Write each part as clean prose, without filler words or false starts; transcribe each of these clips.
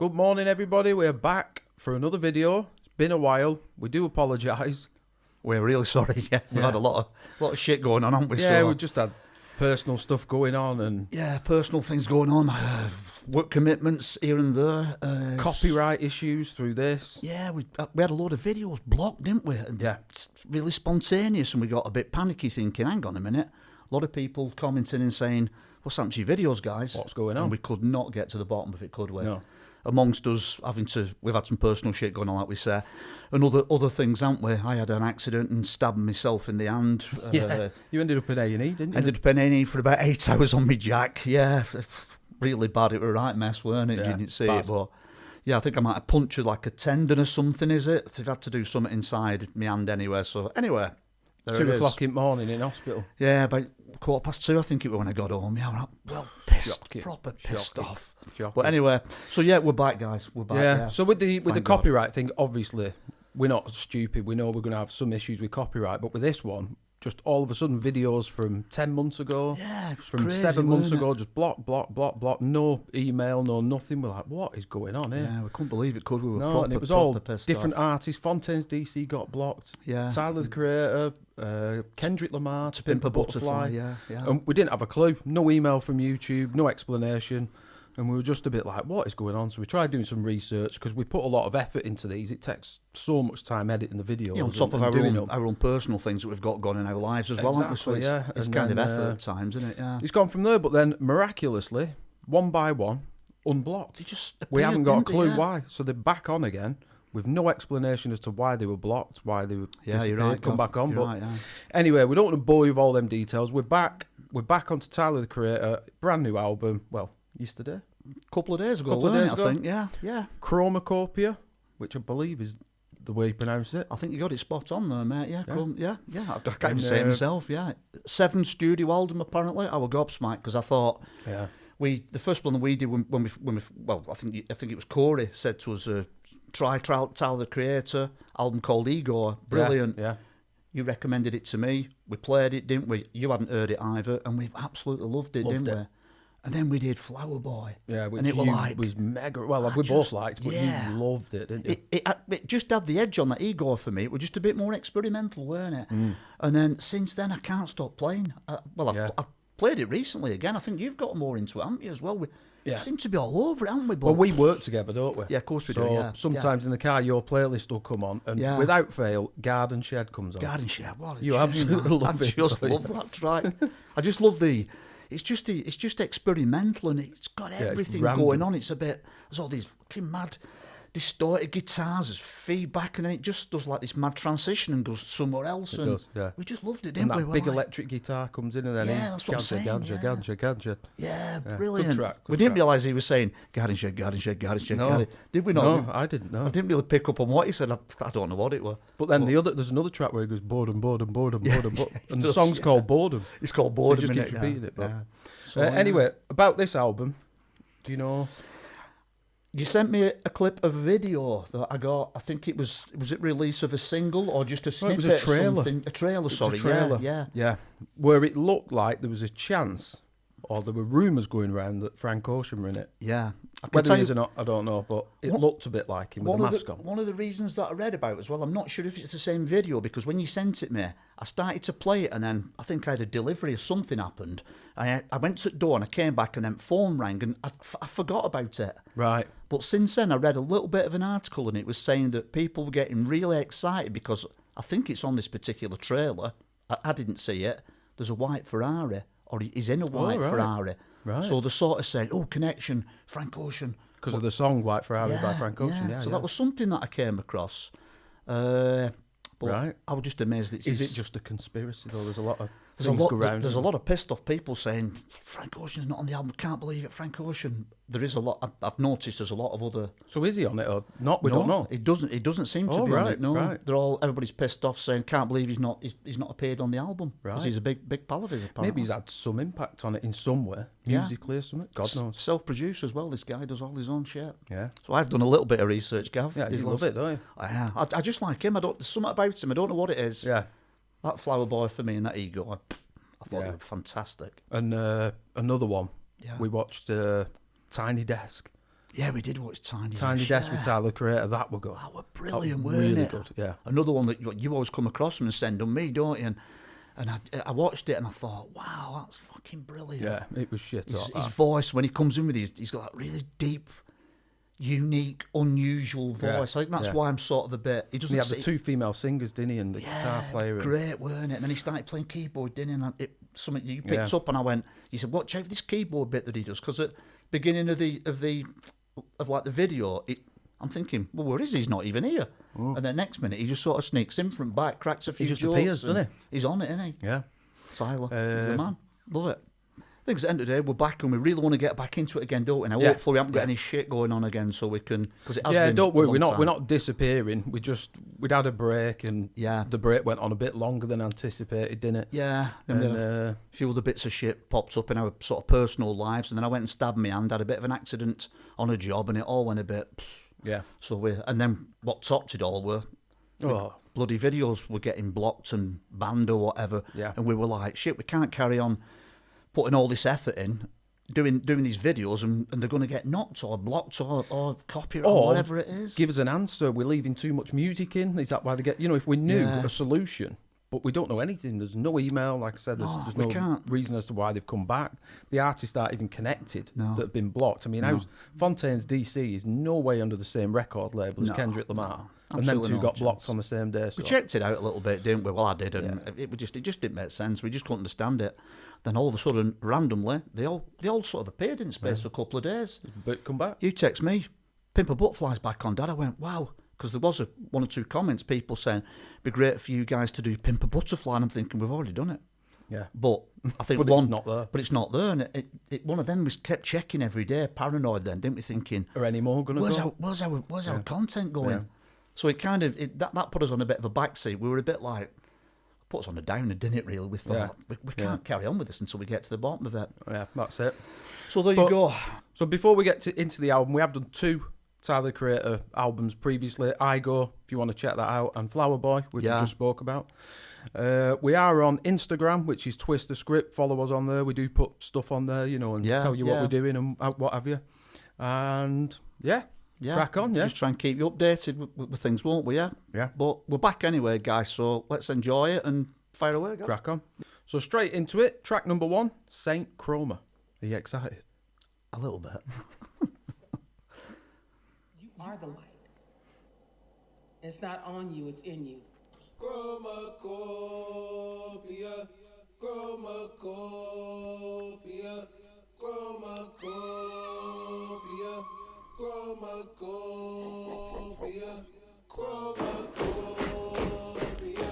Good morning, everybody. We're back for another video. It's been a while. We do apologise. We're really sorry. Yeah, we've had a lot of shit going on, haven't we? Yeah, so, we've just had personal stuff going on and personal things going on. Work commitments here and there. copyright issues through this. Yeah, we had a load of videos blocked, didn't we? And it's really spontaneous, and we got a bit panicky, thinking, "Hang on a minute." A lot of people commenting and saying, "What's happened to your videos, guys? What's going on?" And we could not get to the bottom of it, could we? No. Amongst us, we've had some personal shit going on, like we say, and other things, haven't we? I had an accident and stabbed myself in the hand. You ended up in A&E, didn't you? Ended up in A&E for about 8 hours on my jack. Yeah, really bad. It was a right mess, weren't it? Yeah, You didn't see bad. it, but yeah, I think I might have punctured like a tendon or something. Is it? They've had to do something inside my hand anyway. So anyway, there 2 it is. o'clock in the morning in hospital. Yeah, about 2:15, I think it was when I got home. Yeah, I'm well pissed, Shocking. proper pissed Shocking. off. Shocking. But anyway, so yeah, we're back, guys. We're back. Yeah. So with the Thank God. copyright thing, obviously we're not stupid. We know we're going to have some issues with copyright, but with this one, just all of a sudden videos from 10 months ago, Yeah, it was from crazy, 7 months weren't it? ago, just block, no email, no nothing. We're like, what is going on here? Yeah, we couldn't believe it, could we? We were No, proper, and it was all proper pissed different off. artists. Fontaine's DC got blocked. Yeah. Tyler the Creator, Kendrick Lamar, To Pimp a Butterfly. Yeah. And we didn't have a clue. No email from YouTube, no explanation. And we were just a bit like, what is going on? So we tried doing some research because we put a lot of effort into these. It takes so much time editing the videos. Yeah, on top of and doing our own personal things that we've got going in our lives as well, haven't we? So Exactly, it's And kind of then, effort at times, isn't it? Yeah. It's gone from there, but then miraculously, one by one, unblocked. They just We haven't got a appeared, clue didn't they? why. So they're back on again with no explanation as to why they were blocked, why they were Yeah, you're disappeared, right. come Gav. back on. You're But right, yeah. anyway, we don't want to bore you with all them details. We're back. We're back onto Tyler the Creator, brand new album. Well, yesterday. Couple of days ago, Couple of weren't days it, ago. I think. Yeah. CHROMAKOPIA, which I believe is the way you pronounce it. I think you got it spot on there, mate. Yeah. Yeah. I can't And, even say it myself. Yeah. 7th studio album, apparently. I was gobsmacked because I thought Yeah. the first one that we did when we well, I think it was Corey said to us, try Tyler the Creator album called Ego. Brilliant. Yeah. You recommended it to me. We played it, didn't we? You hadn't heard it either, and we absolutely loved it, Loved didn't it. we? And then we did Flower Boy. Yeah, which and it was mega. Well, we both just- liked, but yeah. you loved it, didn't you? It just had the edge on that Ego for me. It was just a bit more experimental, weren't it? And then since then, I can't stop playing. I've played it recently again. I think you've got more into it, haven't you, as well? We seem to be all over it, haven't we? But Well, we work together, don't we? Yeah, of course we so do, yeah. sometimes in the car, your playlist will come on, and Yeah. without fail, Garden Shed comes on. Garden Shed, what a You tune, absolutely man. love it, I just don't you? love that track. I just love it's just experimental, and it's got it's everything random. going on. It's a bit, there's all these fucking mad distorted guitars, there's feedback, and then it just does like this mad transition and goes somewhere else. It and does, yeah. we just loved it, And didn't that we? big We're like, electric guitar comes in, and then Yeah, that's what I'm saying, ganja. yeah, good brilliant. track, we good didn't track. realise he was saying Garden Shed, Garden Shed, Garden Shed, No. Garden. Did we not? No, I didn't know. I didn't really pick up on what he said. I don't know what it was. But then there's another track where he goes boredom, and the does, song's called Boredom. It's called So Boredom. he just innit? keeps repeating it. But. Yeah. So, Anyway, about this album, do you know? You sent me a clip of a video that I got. I think it was it release of a single or just a Well, snippet? it was a trailer. Or something? A trailer, It was sorry. a trailer. Yeah. Where it looked like there was a chance, or there were rumours going around that Frank Ocean were in it. Yeah. I can Whether tell he you- is or not, I don't know, but it looked a bit like him with the mask on. One of the reasons that I read about as well, I'm not sure if it's the same video, because when you sent it me, I started to play it, and then I think I had a delivery or something happened. I went to the door and I came back, and then phone rang, and I forgot about it. Right. But since then, I read a little bit of an article, and it was saying that people were getting really excited because I think it's on this particular trailer. I didn't see it. There's a white Ferrari, or he's in a white right. Ferrari. Right. So they're sort of saying, "Oh, connection, Frank Ocean." Because of the song White Ferrari by Frank Ocean. Yeah, So that was something that I came across. But Right. I was just amazed. Is it just a conspiracy, though? There's a lot of There's things go around. There's a lot of pissed off people saying Frank Ocean's not on the album. Can't believe it, Frank Ocean. There is a lot. I've noticed there's a lot of other. So is he on it or not? We don't know. It doesn't seem to Oh, be on right, it. No, right. everybody's pissed off saying can't believe he's not appeared on the album because Right. he's a big pal of his. Apparently. Maybe he's had some impact on it in some way, Yeah. musically or something. God knows. Self-produced as well. This guy does all his own shit. Yeah. So I've done a little bit of research, Gav. Yeah, you These love last- it, don't you? I just like him. There's something about him. I don't know what it is. Yeah. That Flower Boy for me and that Ego, I thought Yeah. they were fantastic. And another one. Yeah. We watched Tiny Desk. Yeah, we did watch Tiny Desk with Tyler Creator. That were good. That were brilliant, really weren't it? Good. Yeah. Another one that you always come across them and send on me, don't you? And I watched it and I thought, wow, that's fucking brilliant. Yeah, it was shit. His voice when he comes in with he's got that really deep, unique, unusual voice. I think that's why I'm sort of a bit. He doesn't. He had the two female singers, didn't he, and the guitar player. Great, weren't it? And then he started playing keyboard, didn't he? And something you picked up, and I went. You said, "Watch out for this keyboard bit that he does," because at the beginning of the video, I'm thinking, well, where is he? He's not even here. And then next minute, he just sort of sneaks in from back, cracks a few jokes. He just appears, doesn't he? He's on it, isn't he? Yeah. Tyler, he's the man. Love it. I think at the end of the day, we're back and we really want to get back into it again, don't we? Now, hopefully we haven't got any shit going on again, so we can, because it has been don't worry, a long time. we're not disappearing. We'd had a break, and the break went on a bit longer than anticipated, didn't it? Yeah, and a few other bits of shit popped up in our sort of personal lives, and then I went and stabbed my hand, had a bit of an accident on a job, and it all went a bit. Yeah. So and then what topped it all were bloody videos were getting blocked and banned or whatever, and we were like, shit, we can't carry on putting all this effort in, doing these videos, and they're going to get knocked or blocked or copyright or whatever it is. Give us an answer. We're leaving too much music in. Is that why they get? If we knew a solution, but we don't know anything. There's no email. Like I said, there's no reason as to why they've come back. The artists aren't even connected that have been blocked. I mean, Fontaine's DC is no way under the same record label as Kendrick Lamar. And them two got blocked on the same day. So. We checked it out a little bit, didn't we? Well, I did, and it just didn't make sense. We just couldn't understand it. Then all of a sudden, randomly, they all sort of appeared in space for a couple of days. But come back. You text me, Pimp a Butterfly's back on, Dad. I went, wow, because there was one or two comments, people saying it'd be great for you guys to do Pimp a Butterfly, and I'm thinking we've already done it. Yeah, but I think it's not there. But it's not there, and one of them we kept checking every day, paranoid. Then didn't we? Thinking, are any more going to go? Where's our content going? Yeah. So it kind of that put us on a bit of a backseat. We were a bit like, put us on a downer, didn't it? Really, we thought we can't carry on with this until we get to the bottom of it. Yeah, that's it. So there you go. So before we get into the album, we have done two Tyler Creator albums previously. I Go, if you want to check that out, and Flower Boy, which we just spoke about. We are on Instagram, which is Twist the Script. Follow us on there. We do put stuff on there, and tell you what we're doing and what have you. And crack on, Just try and keep you updated with things, won't we? Yeah. But we're back anyway, guys, so let's enjoy it and fire away, guys. Crack on. So straight into it, track number 1, Saint Chroma. Are you excited? A little bit. You are the light. It's not on you, it's in you. CHROMAKOPIA, CHROMAKOPIA, CHROMAKOPIA, CHROMAKOPIA, CHROMAKOPIA,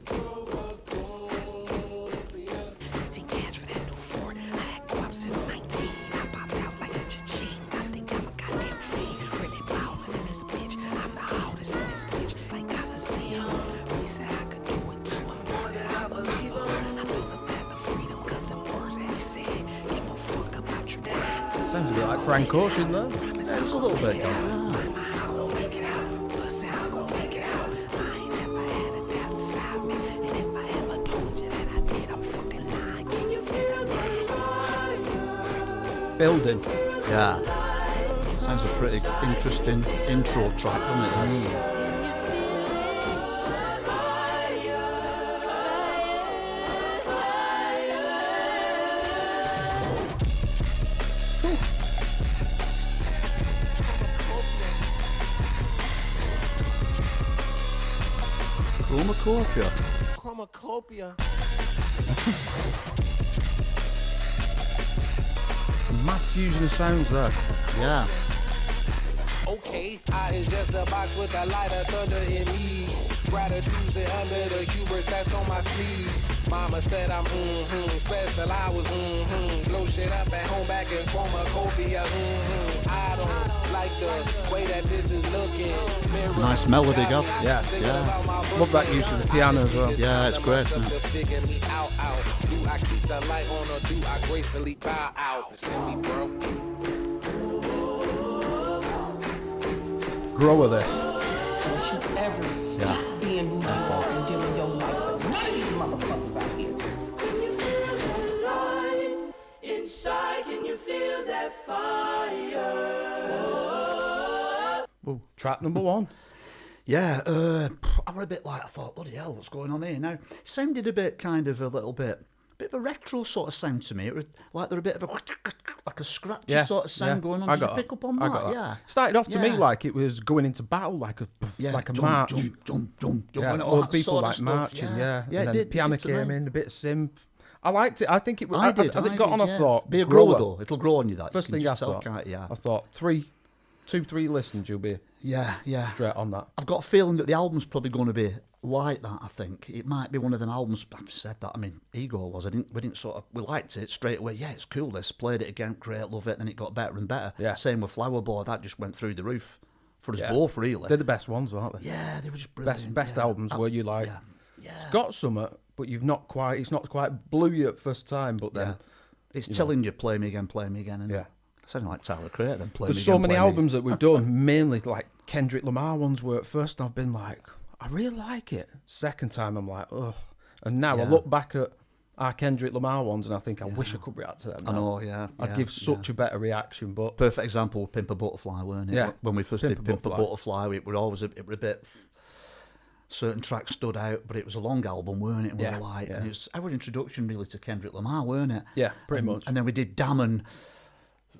CHROMAKOPIA. 15 cash for that new Ford. I had guap since 19. I popped out like a cha-ching. I think I'm a goddamn fiend. Really ballin' in this bitch. I'm the hardest in this bitch. Like Coliseum. But he said I could do it too. I'm more than I believe him. I built the path of freedom cause them words that he said. Give a fuck about your dad. Sounds a bit like Frank Ocean, though. Yeah, it's a little bit. Building. Yeah. Sounds a pretty interesting intro track, doesn't it? CHROMAKOPIA. CHROMAKOPIA. Mad fusion of sounds there. Yeah. Okay, I is just a box with a light of thunder in me. Gratitude and under the hubris that's on my sleeve. Mama said I'm special, I was blow shit up at home back in CHROMAKOPIA. I don't like the way that this is looking. Nice melody, Gav. Yeah. Love that use of the piano as well. Yeah, it's great, isn't it? Do I keep the light on or do I gracefully bow out? Send me, bro. Grower this. Don't you ever stop being who you are and giving your life. But none of these motherfuckers out here. Can you feel the light inside? Can you feel Track number 1. Yeah, I was a bit like, I thought, bloody hell, what's going on here? Now, it sounded a bit kind of a bit of a retro sort of sound to me. It was like there a bit of like a scratchy sort of sound going on. Did you pick up on that? Yeah. Started off to me like it was going into battle, like a march. Jump. Yeah, all people like marching, yeah. And then the piano came in, a bit of synth. I liked it. I think it was, as it got on, I thought, be a grower though. It'll grow on you, that. First thing I thought, I thought 3 listens, you'll be straight on that. I've got a feeling that the album's probably going to be like that. I think it might be one of them albums. I've said that. I mean, Ego was. We liked it straight away. Yeah, it's cool. This played it again, great, love it, and it got better and better. Yeah. Same with Flower Boy. That just went through the roof for us both, really. They're the best ones, aren't they? Yeah, they were just brilliant. Best albums where you like. Yeah. It's got some, but you've not quite. It's not quite blew you at first time, but then it's telling you play me again, and sounding like Tyler Creator. Then play me again. There's so many albums that we've done, mainly like Kendrick Lamar ones, where at first I've been like, I really like it. Second time I'm like, ugh. And now I look back at our Kendrick Lamar ones and I think I wish I could react to them now. I know, I'd give such a better reaction. But perfect example, Pimp a Butterfly, weren't it? Yeah. When we first did Pimp a Butterfly, it was a bit. Certain tracks stood out, but it was a long album, weren't it? And we were like, and it was our introduction really to Kendrick Lamar, weren't it? Yeah, pretty much. And then we did Damn and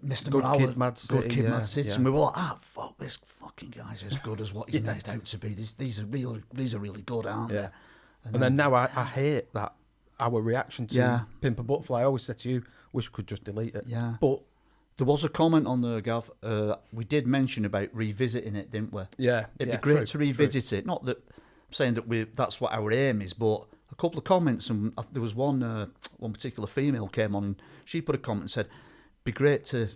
Mr. Good Morales, Kid, Mad City. Good Kid, Mad City, and we were like, fuck, this fucking guy's as good as what he's made out to be. These are really good, aren't they? And then now I hate that our reaction to Pimp a Butterfly. I always said to you, wish we could just delete it. Yeah. But there was a comment on there, Gav. We did mention about revisiting it, didn't we? Yeah. It'd be great to revisit it. Not that I'm saying that that's what our aim is, but a couple of comments, and there was one particular female came on and she put a comment and said, be great to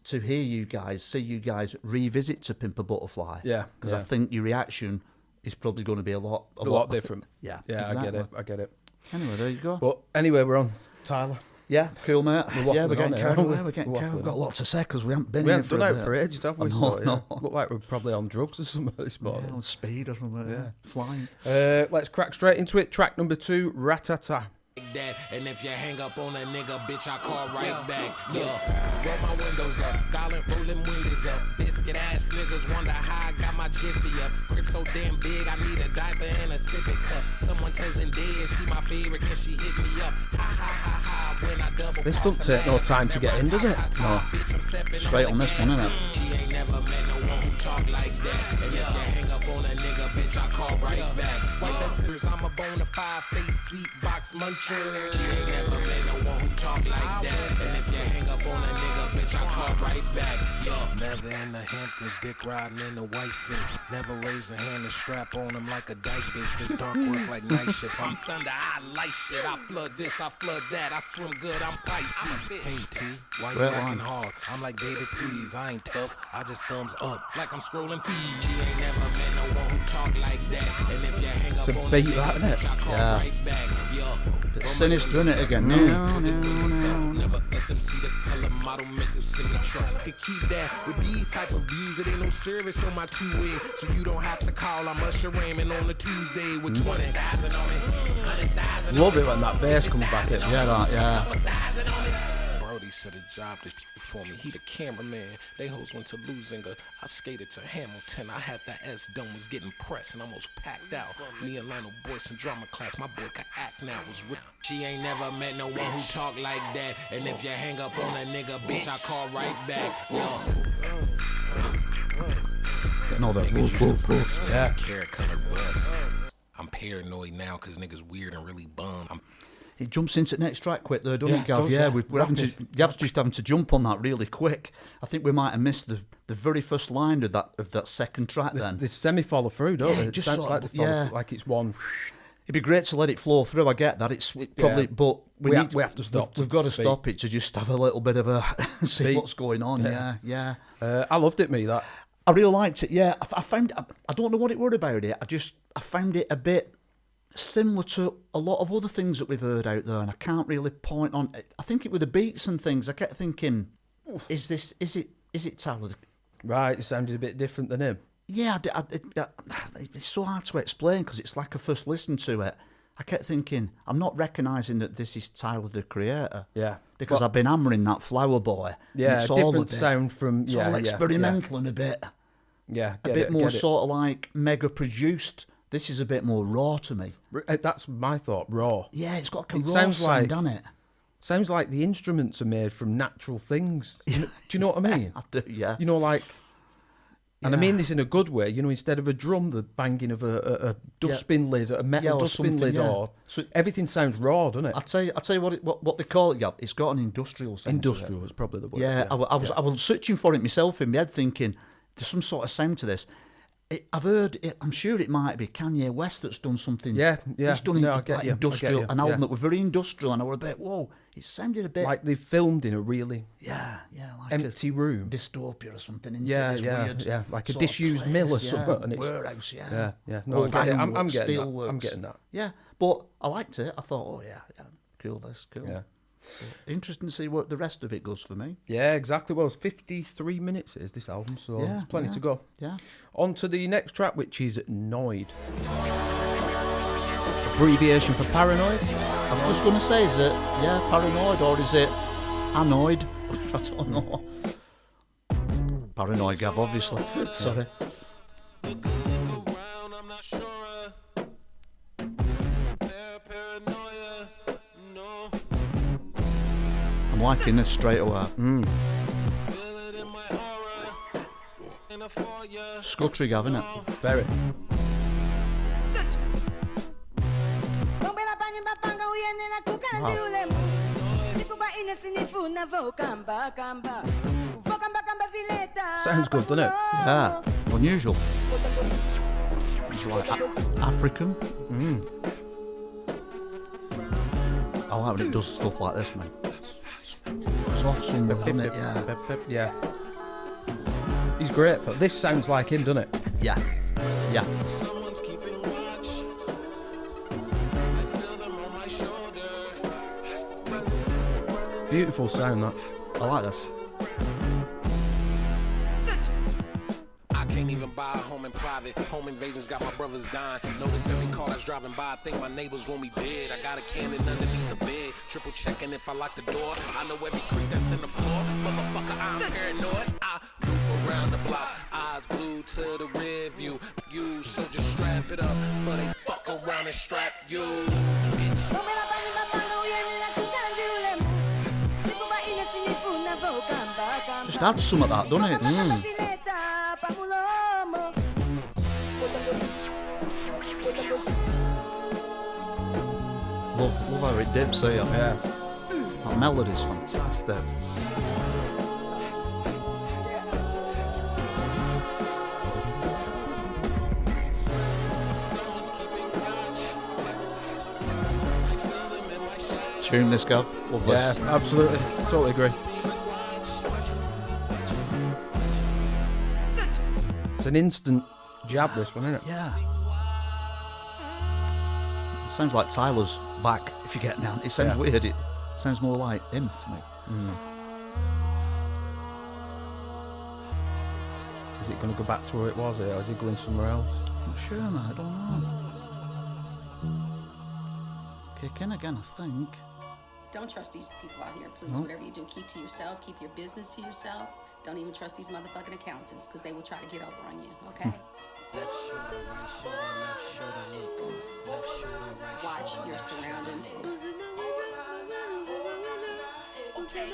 hear you guys, see you guys revisit to Pimp a Butterfly. Yeah. Because I think your reaction is probably going to be a lot different. Yeah. Yeah, exactly. I get it. Anyway, there you go. But anyway, we're on Tyler. Yeah, cool, mate. We're getting carried away. We're getting carried away. We've got lots to say because we haven't been We here haven't done it for ages, have we? No. Look like we're probably on drugs or something this morning. Yeah, on speed or something. Yeah. Flying. Let's crack straight into it. Track number 2, Rah Tah Tah. That, and if you hang up on a nigga, bitch, I call right back. Roll my windows up, rolling windows up. Biscuit ass niggas wonder how I got my jiffy up. Grip so damn big, I need a diaper and a sippy cup. Someone tells in dead, she my favorite, can she hit me up? Ha ha ha ha, when I double. This don't take no time to get in, does it? No. Straight on this one, isn't it? She ain't never met no one who talk like that. And if you hang up on a nigga, bitch, I call right back. White listeners, I'm a bona fide face seat box muncher. She ain't never met no one who talk like that. And if you hang up on a nigga, bitch, I call right back. Never in the Hamptons, dick riding in the white fish. Never raise a hand and strap on him like a dyke bitch. This dark work like night shift. I'm thunder, I light shit. I flood this, I flood that. I swim good, I'm Pisces. Hey T, why you working hard? I'm like, baby, please, I ain't tough. I just thumbs up like I'm scrolling feed. She ain't never met no one who talk like that. And if you hang up on a nigga, bitch, I call right back. Bit sinister, isn't it, again? No. Never let them see the color model, make them sing a truck. Could keep that with these type of views. It ain't no service on my two-way, so you don't have to call. I'm Usher Raymond on a Tuesday with 20,000 on it, 100,000. Love it when that bass comes back in. Brody said a job for me. He the cameraman. They hoes went to Lusinger. I skated to Hamilton. I had that S-dome, was getting pressed and almost packed out. Me and Lionel Boyce in drama class. My boy could act now. Was real. She ain't never met no one who talk like that. And if you hang up on a nigga, bitch, I call right back. Getting all that Yeah. Carrot colored bus. I'm paranoid now because niggas weird and really bummed. It jumps into the next track quick though, doesn't it, Gav? Yeah, we're having to. Gav's just having to jump on that really quick. I think we might have missed the very first line of that second track. Then they semi-follow through, don't they? It just sounds sort like of, yeah, like it's one. It'd be great to let it flow through. I get that. It's probably, but we have to stop. We've got to stop it to just have a little bit of a see what's going on. Yeah. I loved it, me that. I really liked it. Yeah, I found. I don't know what it were about it. I found it a bit similar to a lot of other things that we've heard out there, and I can't really point on. I think it were the beats and things. I kept thinking, is it Tyler? Right, it sounded a bit different than him. Yeah, it's so hard to explain because it's like I first listened to it, I kept thinking, I'm not recognising that this is Tyler, the creator. Yeah. Because I've been hammering that Flower Boy. Yeah, it's different all a bit, sound from... It's yeah, all experimental and a bit more sort of like mega produced. This is a bit more raw to me. That's my thought, raw. Yeah, it's got like a It raw sounds sound, like- doesn't it? Sounds like the instruments are made from natural things. Do you know what I mean? I do, yeah. You know, like... And I Yeah. mean this in a good way. You know, instead of a drum, the banging of a dustbin lid, a metal or dustbin something, lid, yeah. or... So everything sounds raw, doesn't it? I'll tell you what they call it, Gav. It's got an industrial sound to it. Industrial is probably the word. Yeah, I was searching for it myself in my head, thinking there's some sort of sound to this. I've heard it. I'm sure it might be Kanye West that's done something. Yeah. He's done No, I it, get like you, I industrial, get you, an album yeah. that was very industrial, and I was a bit, whoa, it sounded a bit Like they filmed in a really like empty a room. dystopia or something. Into Yeah, this yeah, weird yeah, like a sort of disused place, mill or yeah, something. And it's, warehouse, yeah. No, I get it. I'm getting that. I'm getting that. Yeah, but I liked it. I thought, oh yeah, cool, that's cool. Yeah. Interesting to see what the rest of it goes for me. Yeah, exactly. Well, it's 53 minutes is this album, so Yeah, there's plenty to go. Yeah. On to the next track, which is Noid. Abbreviation for paranoid. I'm just going to say, is it, paranoid, or is it annoyed? I don't know. Paranoid, Gav, obviously. Sorry. I'm liking this straight away. Scuttery, Gav, isn't it? Very. Sounds good, doesn't it? Yeah, unusual. It's like African. I like when it does stuff like this, man. Soft sing, doesn't it? Yeah. He's great. But this sounds like him, doesn't it? Yeah. Yeah. Beautiful sound, that. I like this. Can't even buy a home in private. Home invasions got my brothers dying. Notice every car that's driving by. I think my neighbors want me dead. I got a cannon underneath the bed. Triple checking if I lock the door. I know every creek that's in the floor. Motherfucker, I'm paranoid. I move around the block. Eyes glued to the rear view. You, so just strap it up. But they fuck around and strap you. Bitch. Just adds some of that, doesn't it? Love how it dips here. Yeah. That melody's fantastic. Tune this, Gav. Love Yeah, this. absolutely. Totally agree. It's an instant jab, this one, isn't it? Yeah. Sounds like Tyler's back, if you get me on. It sounds weird. It sounds more like him to me. Is it going to go back to where it was, or is he going somewhere else? Not sure, mate. I don't know. Kick in again, I think. Don't trust these people out here, please. Whatever you do, keep to yourself. Keep your business to yourself. Don't even trust these motherfucking accountants, because they will try to get over on you, okay? Left shoulder, right shoulder, left shoulder, look. Left shoulder, right Watch shoulder, your left surroundings. Okay.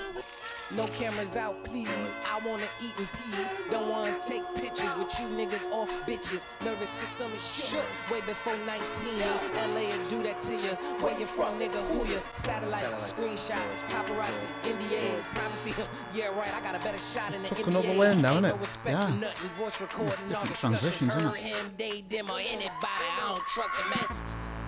No cameras out, please. I wanna eat in peace. Don't wanna take pictures with you niggas or bitches. Nervous system is shook way before 19. LA will do that to you. Where you from, nigga? Who you? Satellite, screenshots, paparazzi, NDAs, privacy. Yeah, right. I got a better shot in the Took NBA. another lane now, Ain't innit? no respect Yeah. for nothing. Voice recording, all Different discussions. transitions, innit? Heard him, they, them, or anybody. I don't trust him, man.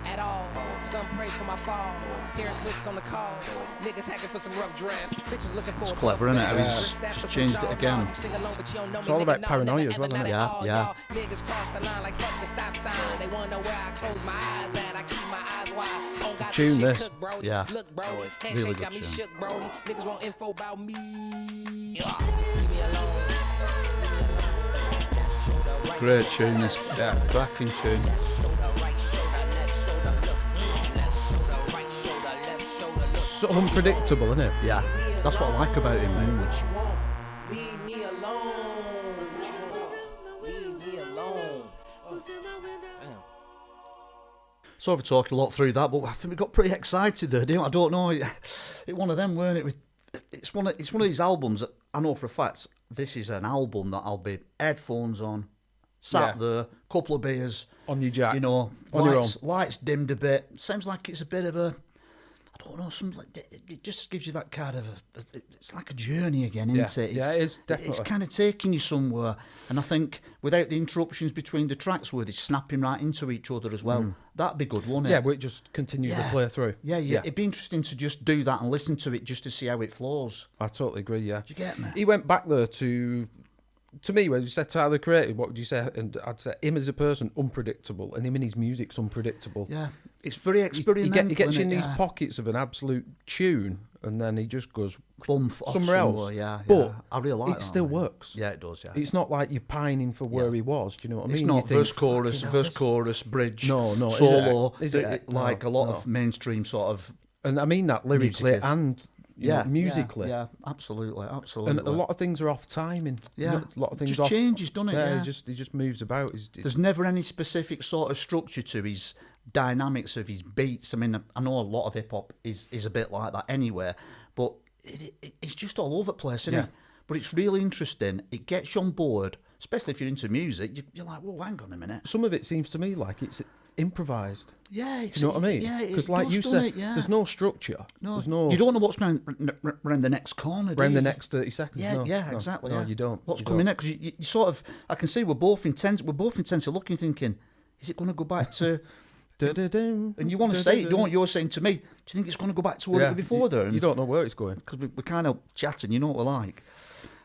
At all. Some pray for my fall. Hearing clicks on the call. Niggas hacking for some rough drafts. Bitches looking for It's clever, isn't it? How he's just changed it again. It's all about paranoia as well, isn't it? Yeah. Niggas cross the line like fuck the stop sign. They wanna know where I close my eyes at. I keep my eyes wide. Don't got Tune this shit this. cooked, bro. Yeah. Look, bro. Really Handshake good got me tune. shook, bro. Niggas want info about me. Leave me alone. Great tune, this. Yeah. Cracking tune. so unpredictable, isn't it? Yeah, that's what I like about him. What you want? Leave me alone. What you want? Leave me alone. Damn. So we've talked a lot through that, but I think we got pretty excited there, didn't we? I don't know. It one of them, weren't it? It's one of these albums that I know for a fact this is an album that I'll be headphones on, sat there, couple of beers on your jack, you know, on your own. Lights dimmed a bit. Seems like it's a bit of a, I don't know, something like it just gives you that kind of it's like a journey again, isn't it? Yeah, it is, definitely. It's kind of taking you somewhere, and I think without the interruptions between the tracks, where they're snapping right into each other as well, that'd be good, wouldn't it? Yeah, where it just continues to play through. Yeah, it'd be interesting to just do that and listen to it just to see how it flows. I totally agree. Yeah, Do you get me? He went back there to me, when you said Tyler the Creator, what would you say? And I'd say him as a person, unpredictable, and him and his music's unpredictable. Yeah, it's very experimental. He gets you in innit? these pockets of an absolute tune, and then he just goes Bump off somewhere else. Yeah, but I really like it that. still works. Yeah, it does. Yeah, It's not like you're pining for where he was. Do you know what I mean? it's You not think, verse, chorus, bridge, No, solo. is it? Like No, a lot no. of mainstream sort of. And I mean that lyrically Music is. and musically. Yeah, absolutely. And a lot of things are off timing. Yeah, A lot of things just off. changes, doesn't it? Yeah, he just moves about. There's never any specific sort of structure to his dynamics of his beats. I mean, I know a lot of hip hop is a bit like that anyway, but it's just all over the place, isn't it? But it's really interesting. It gets you on board, especially if you're into music. You're like, well, hang on a minute. Some of it seems to me like it's improvised. Yeah, You know what I mean? Yeah, because like you said, there's no structure. No, There's no you don't know what's around the next corner. around do the you? next 30 seconds. Yeah, no, yeah, no, exactly. No, yeah. you don't. What's You coming don't. next? Because you sort of, I can see we're both intensely looking, thinking, is it going to go back to? And you want to say, you know what you're saying to me? Do you think it's going to go back to where it was before there? You don't know where it's going. Because we're kind of chatting, you know what we're like.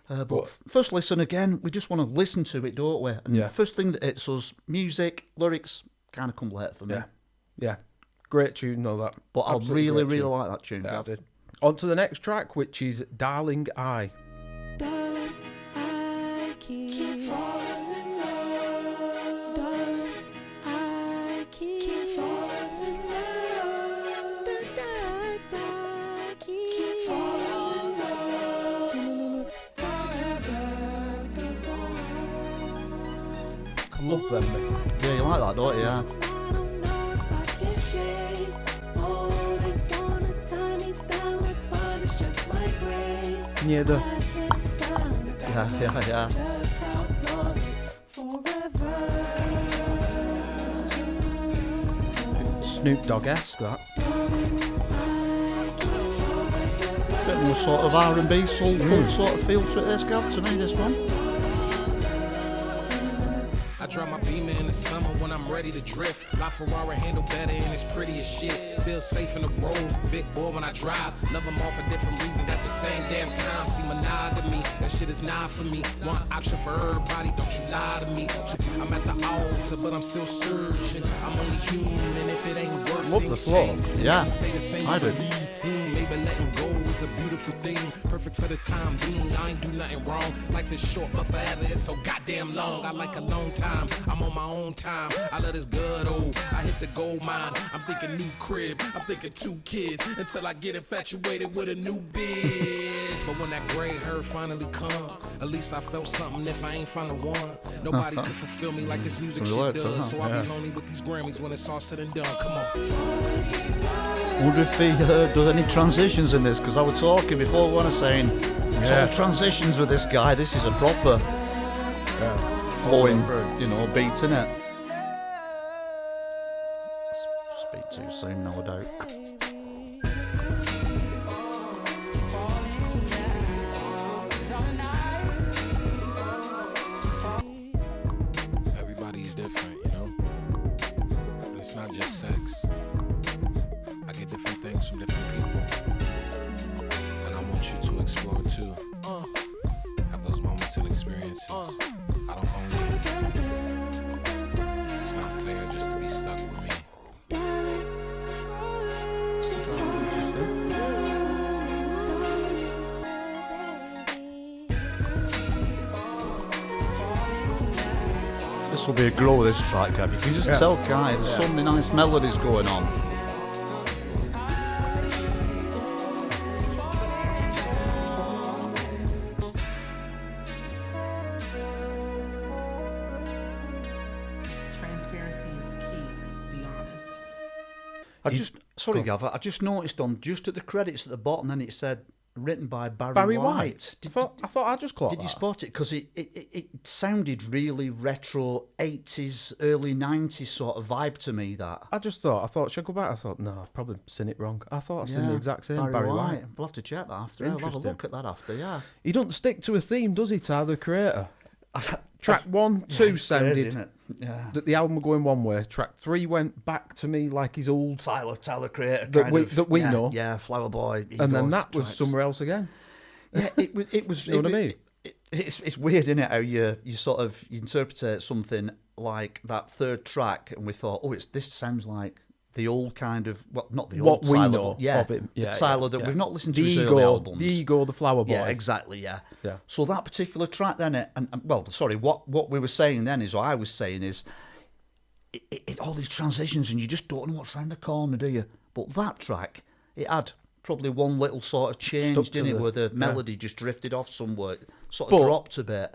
But first listen again, we just want to listen to it, don't we? And the first thing that hits us, music, lyrics, kind of come later for me. Yeah. Great tune, know that. But I Absolutely really great tune. like that tune. Yeah, I Gav. did. On to the next track, which is Darling I. Darling, I keep falling in love. Darling, I keep falling in love. Da, da, da, keep falling in love. Forever's too long. I love them, mate. Yeah, you like that, don't you? Yeah. I don't know if I can shake. Oh, they want a tiny thing, but it's just my brain. Yeah, the I can't sound it down. Yeah. Just how long is forever? It's too Snoop Dogg-esque, that. Bit more sort of R&B, soulful sort of feel to it, this, Gav, to me, this one. I drive my Beamer in the summer when I'm ready to drift. LaFerrari handle better and it's pretty as shit. Feel safe in the road, big boy when I drive. Love them all for different reasons at the same damn time. See monogamy, that shit is not for me. One option for everybody, don't you lie to me. I'm at the altar, but I'm still searching. I'm only human if it ain't worth Love the flow. Yeah, Stay the same I do. Maybe letting go is a beautiful thing. Perfect for the time being. I ain't do nothing wrong. Life is short, but forever it's so goddamn long. I like a long time. I'm on my own time. I let this good old. I hit the gold mine. I'm thinking new crib. I'm thinking 2 kids. Until I get infatuated with a new bitch. But when that gray hair finally come, at least I felt something if I ain't found the one. Nobody could fulfill me like this music shit Relax, does. huh? So I'll be lonely with these Grammys when it's all said and done. Come on. I wonder if he does any transitions in this, because I was talking before we were saying sort of transitions with this guy. This is a proper flowing, you know, beat, innit? Speak too soon, no doubt. Everybody's different, you know? And it's not just sex. I get different things from different people. And I want you to explore too. Have those moments and experiences. I don't own you. It's not fair just to be stuck with me. This will be a grow, this track, Gav. You can just tell, can't you? There's so many nice melodies going on. Sorry, Gav, I just noticed just at the credits at the bottom, then it said written by Barry White. I thought I just clocked Did you spot it? Because it sounded really retro 80s, early 90s sort of vibe to me, that. I thought, should I go back? I thought, no, I've probably seen it wrong. I thought I've seen the exact same Barry White. We'll have to check that after. I'll have a look at that after, yeah. He doesn't stick to a theme, does he, Tyler, the creator? Track 1, 2 sounded that the album were going one way. Track 3 went back to me like his old Tyler Creator that we know. Yeah, Flower Boy. And then that was somewhere else again. Yeah, it was. You know what I mean? It's weird, isn't it? How you sort of interpret something like that third track, and we thought, this sounds like the old kind of, well, not the old what we Tyler, know but, yeah, of him. the Tyler that we've not listened to the his early albums. The Ego, the Flower Boy. Yeah, exactly. Yeah. Yeah. So that particular track then, what we were saying then is, or I was saying is, all these transitions, and you just don't know what's around the corner, do you? But that track, it had probably one little sort of change, didn't it, where the melody just drifted off somewhere, sort of dropped a bit.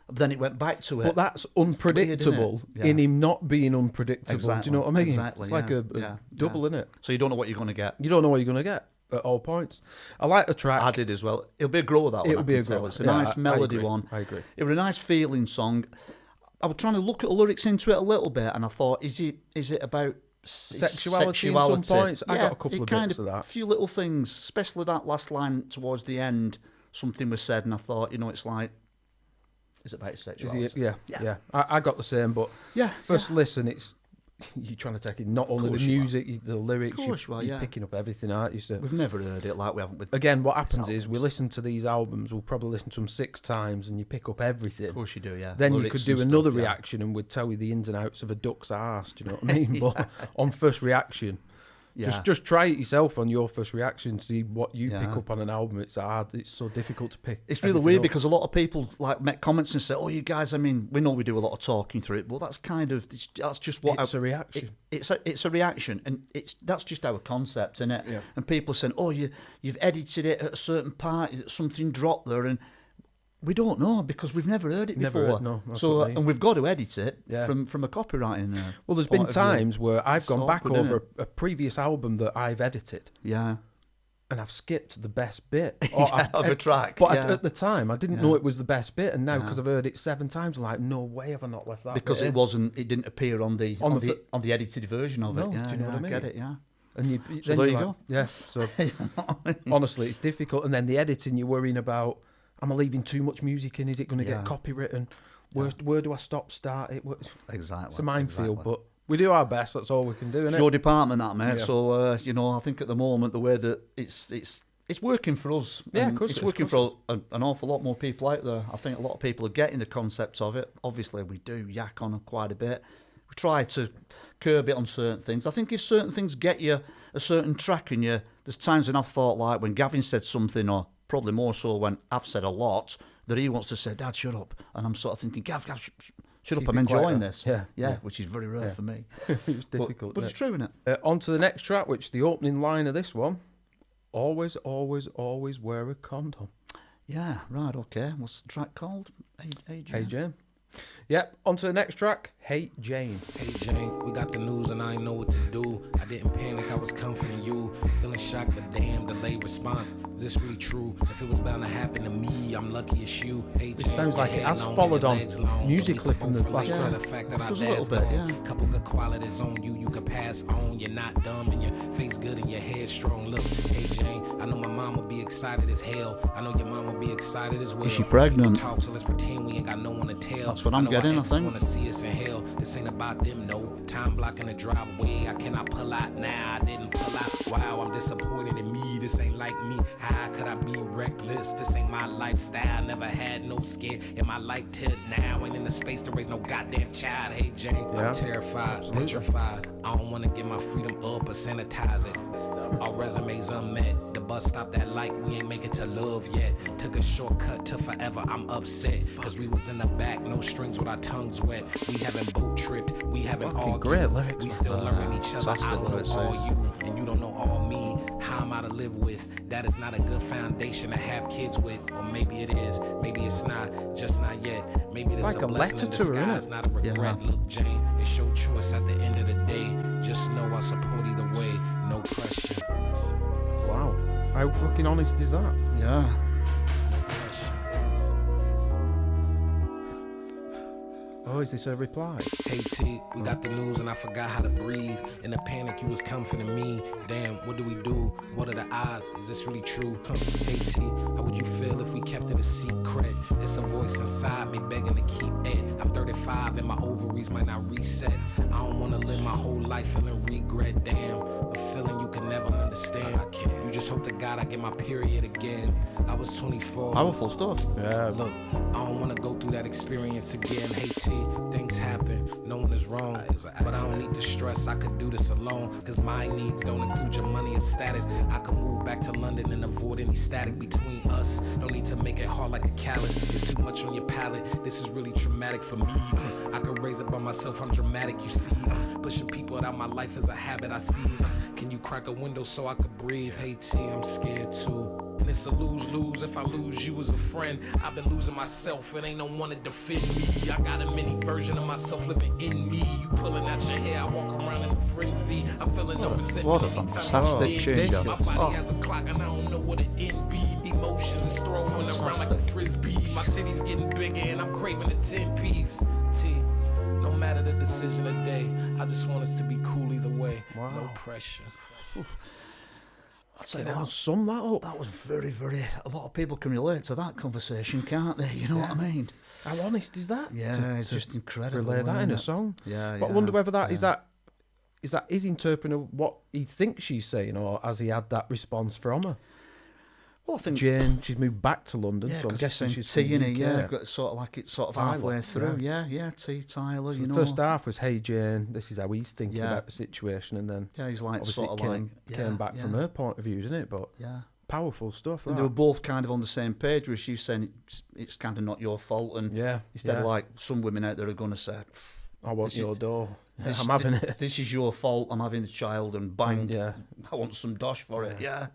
But then it went back to it. But that's unpredictable in him not being unpredictable. Exactly. Do you know what I mean? Exactly. It's like a double, isn't it? So you don't know what you're going to get. You don't know what you're going to get at all points. I like the track. I did as well. It'll be a grower, that one. It'll be a grower. It's a nice melody one. I agree. It was a nice feeling song. I was trying to look at the lyrics into it a little bit, and I thought, is it about sexuality at some points? I got a couple of bits of that. A few little things, especially that last line towards the end. Something was said, and I thought, it's like, is it about sexuality? Yeah. I got the same, but first listen, it's you're trying to take in not only the music, the lyrics, you're picking up everything, aren't you? So we've never heard it like we haven't with. Again, what happens is we listen to these albums, we'll probably listen to them 6 times, and you pick up everything. Of course you do, yeah. Then lyrics you could do another reaction, and we'd tell you the ins and outs of a duck's arse. Do you know what I mean? But on first reaction. Yeah. Just try it yourself on your first reaction. See what you pick up on an album. It's hard. It's so difficult to pick. It's really weird because a lot of people make comments and say, "Oh, you guys." I mean, we know we do a lot of talking through it, but that's just what it's a reaction. It's a reaction, and that's just our concept, isn't it? Yeah. And people saying, "Oh, you've edited it at a certain part. Is it something dropped there?" And we don't know because we've never heard it before. And we've got to edit it from a copywriting. Well, there's been times where I've gone back over a previous album that I've edited. Yeah. And I've skipped the best bit of a track. But at the time, I didn't know it was the best bit, and now because I've heard it 7 times, I'm like, no way have I not left that. Because it didn't appear on the edited version of it. Yeah, do you know what I mean? I get it. Yeah. And so there you go. Yeah. So honestly, it's difficult. And then the editing, you're worrying about. Am I leaving too much music in? Is it going to get copywritten? Where do I start it? Exactly. It's a minefield, but we do our best. That's all we can do, isn't it? Your department, that, mate. Yeah. So I think at the moment the way that it's working for us. Yeah, of course it's working for an awful lot more people out there. I think a lot of people are getting the concept of it. Obviously, we do yak on quite a bit. We try to curb it on certain things. I think if certain things get you a certain track in you, there's times when I've thought, like when Gavin said something, or probably more so when I've said a lot, that he wants to say, "Dad, shut up." And I'm sort of thinking, Gav, shut up, I'm enjoying this. Yeah, which is very rare for me. It's difficult. But it's true, isn't it? On to the next track, which the opening line of this one, always, always, always wear a condom. Yeah, right, okay. What's the track called? Hey Jane. Yep, on to the next track, Hey Jane. Hey Jane, we got the news and I ain't know what to do. I didn't panic, I was comforting you. Still in shock, but damn, delayed response. Is this really true? If it was bound to happen to me, I'm lucky it's you. Hey Jane, it sounds like it has followed on musically from the last track. The fact that a little bit, yeah. Couple good qualities on you, you can pass on. You're not dumb and your face good and your head strong. Look, hey Jane, I know my mom will be excited as hell. I know your mom will be excited as well. Is she pregnant? Talk, so let's pretend we ain't got no one to tell. That's what I'm getting, I think. Wanna see us in hell. This ain't about them, no. Time blocking the driveway. I cannot pull out now. I didn't pull out. Wow, I'm disappointed in me. This ain't like me. How could I be reckless? This ain't my lifestyle. Never had no scare in my life till now. Ain't in the space to raise no goddamn child. Hey Jane, I'm terrified, petrified. I don't wanna give my freedom up or sanitize it. Our resumes unmet. The bus stop that light. We ain't make it to love yet. Took a shortcut to forever. I'm upset. Cause we was in the back, no strings with our tongues wet. We haven't boat tripped. We haven't argued. Great lyrics. We still learning each other. I don't know all you, and you don't know all me. How am I to live with? That is not a good foundation to have kids with. Or maybe it is, maybe it's not, just not yet. Maybe this Like a a blessing letter in to her, disguise, innit? not a regret. Look, Jane, it's your choice at the end of the day. Just know I support either way, no pressure. Wow. How fucking honest is that? Yeah. Oh, is this a reply? Hey T, we got the news and I forgot how to breathe. In the panic, you was comforting me. Damn, what do we do? What are the odds? Is this really true? Hey T, how would you feel if we kept it a secret? It's a voice inside me begging to keep it. I'm 35 and my ovaries might not reset. I don't want to live my whole life feeling regret. Damn, a feeling you can never understand. I can't. You just hope to God I get my period again. I was 24. Powerful stuff. Yeah. Look, I don't want to go through that experience again. Hey T, things happen, no one is wrong. But I don't need to stress, I could do this alone. Cause my needs don't include your money and status. I could move back to London and avoid any static between us. No need to make it hard like a callus. It's too much on your palate, this is really traumatic for me. I could raise it by myself, I'm dramatic, you see. Pushing people out of my life is a habit I see. Can you crack a window so I could breathe? Hey T, I'm scared too. And it's a lose-lose if I lose you as a friend. I've been losing myself and ain't no one to defend me. I got a mini version of myself living in me. You pulling out your hair, I walk around in a frenzy. I'm feeling no resentment. What a anytime fantastic I'm tune, in. Gav. My body has a clock and I don't know what it end be. Emotions is throwing around like a frisbee. My titties getting bigger and I'm craving a 10-piece. T, no matter the decision of day, I just want us to be cool either way. Wow. No pressure. I'd say I'll sum that up. that was very, very... A lot of people can relate to that conversation, can't they? You know what I mean? How honest is that? Yeah, it's just incredible. Relay that in isn't a it? song. Yeah, But I wonder whether that is that his interpretation of what he thinks she's saying, or has he had that response from her? Well, I think Jane, she's moved back to London, Yeah, so I'm because guessing she's she's T in from it, UK. yeah, got sort of like it's sort of Tyler, halfway through. Yeah, T Tyler. So You the know, first half was, "Hey Jane, this is how he's thinking Yeah. about the situation," and then yeah, he's like obviously sort it of came, like came back from her point of view, didn't it? But Yeah, powerful stuff. and That. they were both kind of on the same page, where she's saying it's kind of not your fault, and Yeah, instead yeah. of like some women out there are going to say, I want this your is- door. this- I'm having it. This is your fault. I'm having the child, and bang, Yeah. I want some dosh for it. Yeah,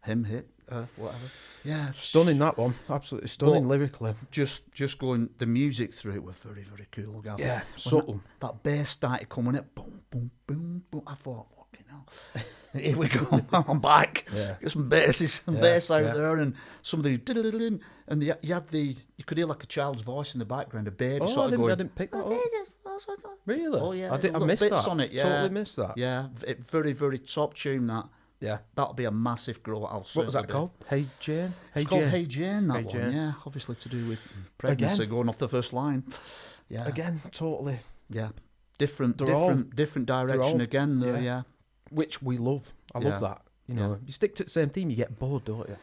him hit whatever. Yeah, Stunning, that one. Absolutely stunning But- lyrically. just going the music through it was very, very cool, Gav. Yeah, When subtle. That bass started coming up, boom, boom, boom, boom. I thought, fucking hell, here we go. I'm back. Yeah. Get some bass out yeah. there, and somebody and you had you could hear like a child's voice in the background, a baby Oh, sort I of going. didn't pick that up. Really? Oh yeah, I little missed bits that. on it. Yeah, Totally missed that. Yeah, very, very top tune. Yeah. That'll be a massive grow. What was that called? Hey Jane. Hey It's called Jane. Hey Jane. That Hey one. Jane. Yeah, obviously to do with pregnancy Again? going off the first line. Yeah. Again, totally. Yeah. Different They're all- direction all- again though, yeah. yeah. Which we love. I Yeah. love that. You know, you stick to the same theme, you get bored, don't you?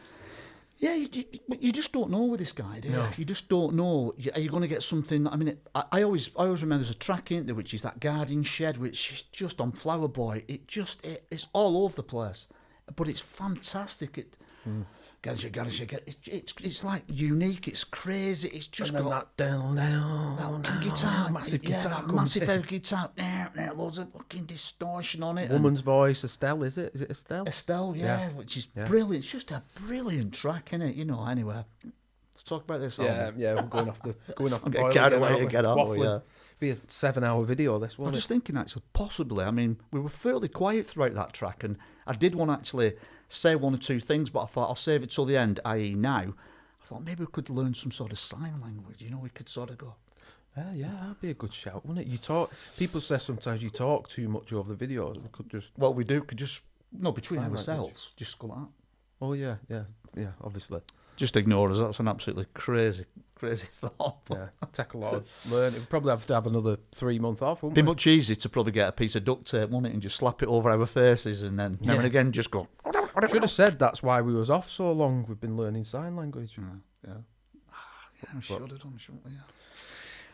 Yeah, you just don't know with this guy, do you? No. You just don't know. Are you going to get something? I mean, I always remember there's a track in there which is that garden shed, which is just on Flower Boy. It's all over the place, but it's fantastic. It's like unique. It's crazy. It's just And then got that down, that guitar, massive yeah, guitar, that comes massive in. heavy guitar. Loads of fucking distortion on it. and- Woman's voice, Estelle, is it? Is it Estelle? Estelle, yeah, which is brilliant. It's just a brilliant track, innit? You know. Anyway, let's talk about this. album. Yeah, we're going off the I'm boil getting carried again, away aren't we? again, aren't we? Waffling. Yeah. Be a 7-hour video. This I one. was just thinking, actually, possibly. I mean, we were fairly quiet throughout that track, and I did want to actually say one or two things, but I thought I'll save it till the end, i.e. now. I thought maybe we could learn some sort of sign language. You know, we could sort of go. Yeah, that'd be a good shout, wouldn't it? You talk. People say sometimes you talk too much over the videos. We could just. Well, we do. Could just between Sign ourselves, language. just go like that. Oh yeah. Obviously. Just ignore us. That's an absolutely crazy thought. Yeah, take a lot of learning. We'd probably have to have another 3 months off, wouldn't Be we? much easier to probably get a piece of duct tape, wouldn't it, and just slap it over our faces, and then now and again just go. Should have said that's why we was off so long. We've been learning sign language. Yeah, we should have done, shouldn't we? Yeah.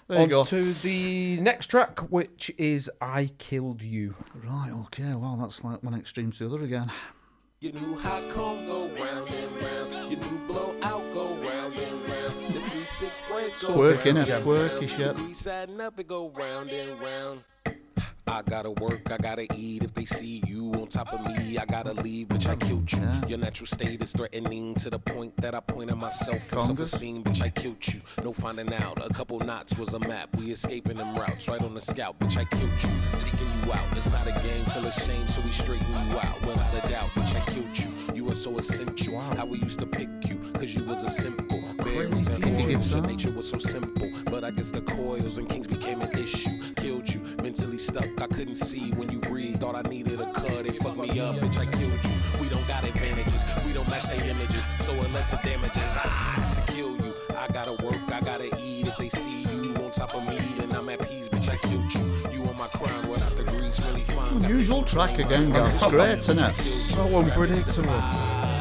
There you On go. to the next track, which is "I Killed You." Right, okay. Well, that's like one extreme to the other again. Your new hot comb go round and round. Your new blowout go round and round. The 3-6 break go Quirky, round innit? and Quirky round. shit. The grease adding up, it go round and round. I gotta work, I gotta eat. If they see you on top of me, I gotta leave, bitch, I killed you. Yeah. Your natural state is threatening to the point that I point at myself for self-esteem, bitch, I killed you. No finding out, a couple knots was a map. We escaping them routes, right on the scout, bitch, I killed you. Taking you out, it's not a game full of shame, so we straighten you out. Without a doubt, bitch, I killed you. You were so essential, how we used to pick you, cause you was a simple. Berries and oils, your nature was so simple. But I guess the coils and kings became an issue. Killed you, mentally stuck, I couldn't see when you breathed. Thought I needed a cut, it fucked me up, bitch, I killed you. We don't got advantages, we don't match their images, so it led to damages. To kill you, I gotta work, I gotta eat. If they see you on top of me, then I'm at peace, bitch, I killed you. You on my crown without the grease, really fine. Unusual track again, guys. It's great, isn't it? So unpredictable.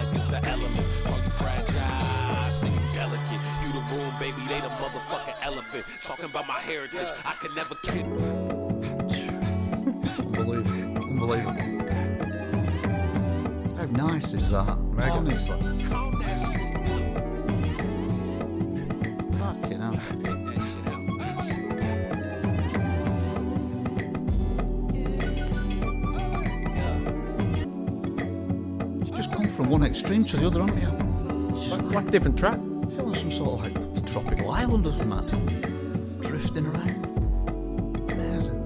Against the elements, call you fragile, say you delicate. You the moon, baby, they the motherfucking elephant. Talking about my heritage, I could never kid. Unbelievable. Unbelievable. How nice is that? Honestly. Fucking hell. You just come from one extreme to the other, haven't you? Like a different track. Feeling some sort of like tropical island or something. Drifting around. Amazing.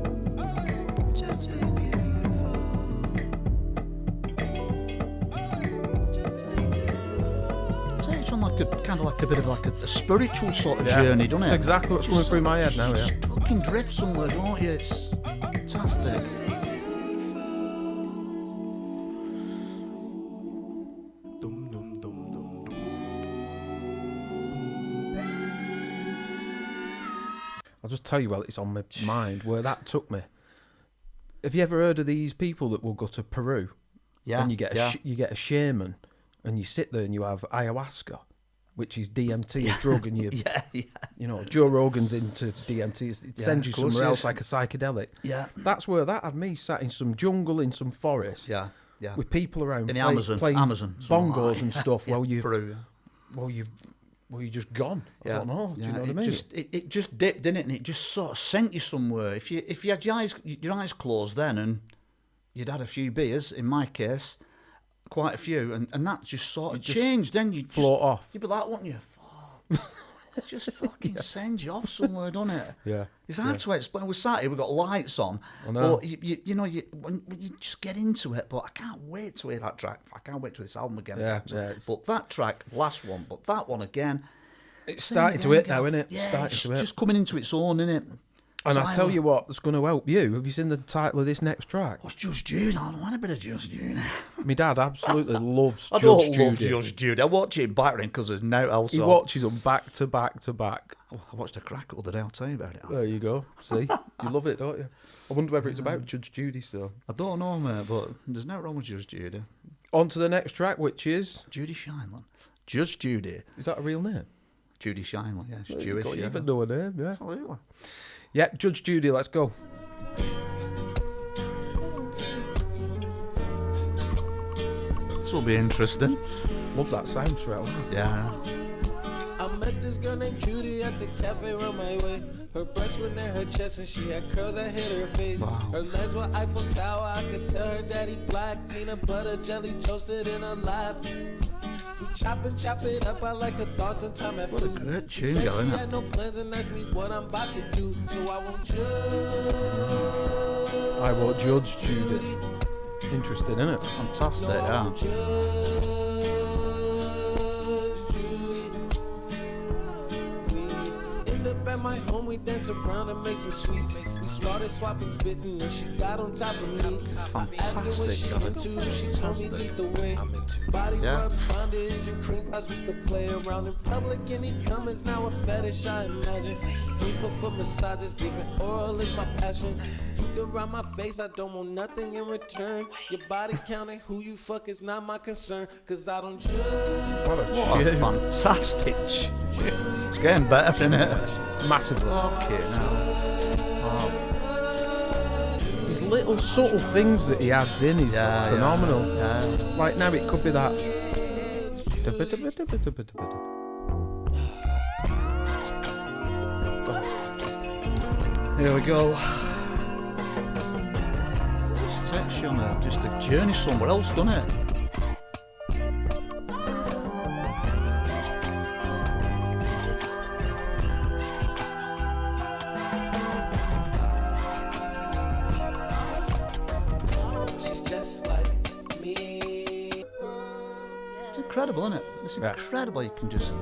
It's on like a kind of like a bit of like a spiritual sort of journey, doesn't it? That's exactly what's going through my head now, yeah. Just fucking drift somewhere, don't you? It's fantastic. I'll just tell you while it's on my mind where that took me. Have you ever heard of these people that will go to Peru? Yeah. And you get a shaman, and you sit there and you have ayahuasca, which is DMT, a drug, and you you know, Joe Rogan's into DMT. It sends you somewhere else like a psychedelic. Yeah. That's where that had me sat in some jungle in some forest. Yeah. With people around in the playing Amazon, bongos and stuff. Yeah. Peru. You're just gone. I don't know. Do you know what I mean? It just dipped in it, and it just sort of sent you somewhere. If you had your eyes closed then, and you'd had a few beers, in my case, quite a few, and that just sort of changed. Then you'd float off. You'd be like, wouldn't you? Fuck. It just fucking sends you off somewhere, doesn't it? Yeah. It's hard to explain. We're sat here, we've got lights on. I know. But when you just get into it, but I can't wait to hear that track. I can't wait to hear this album again. But that track, last one, but that one again. It's starting to hit now, isn't it? Yeah, it's just coming into its own, isn't it? And I tell you what, it's going to help you. Have you seen the title of this next track? What's Just Judy? I want a bit of Just Judy. My dad absolutely loves I Judge don't Judy. love Just Judy. I watch it in background because there's no else He on. watches them back to back to back. Oh, I watched a crack the other day, I'll tell you about it. There you go. See? You love it, don't you? I wonder whether it's about Judge Judy still. I don't know, mate, but there's no wrong with Just Judy. On to the next track, which is... Judy Shineland. Just Judy. Is that a real name? Judy Shineland, yeah. She's Jewish. You even know a name, yeah. Absolutely. Yeah, Judge Judy, let's go. This will be interesting. Love that sound straight away. Yeah. I met this girl named Judy at the cafe on my way. Her breasts were near her chest and she had curls that hit her face. Wow. Her legs were Eiffel Tower, I could tell her daddy black. Peanut butter jelly toasted in her lap. We chop it up, I like her thoughts and time at What a food. great She tune, said isn't she it? had no plans and asked me what I'm about to do. So I won't judge. I won't judge Judy. Interesting, isn't it? Fantastic, No, I yeah. won't judge Judy. We end up at my home, we dance around and make some sweets. We started swapping, spitting, and she got on top of me. Asking what she into, she told me lead the way. Body rub, bondage, and cream pies we could play around in public. Any comments, now a fetish, I imagine. 3 foot massages, giving oral is my passion. You can rub my face, I don't want nothing in return. Your body counting, who you fuck is not my concern. Cause I don't judge. What a What a tune. fantastic tune. It's getting better, isn't it? Massively. Okay, now. These little subtle things that he adds in is phenomenal. Yeah. Like now it could be that. Here we go. you on just a journey somewhere else, doesn't it? It's incredible, isn't it? It's incredible. You can just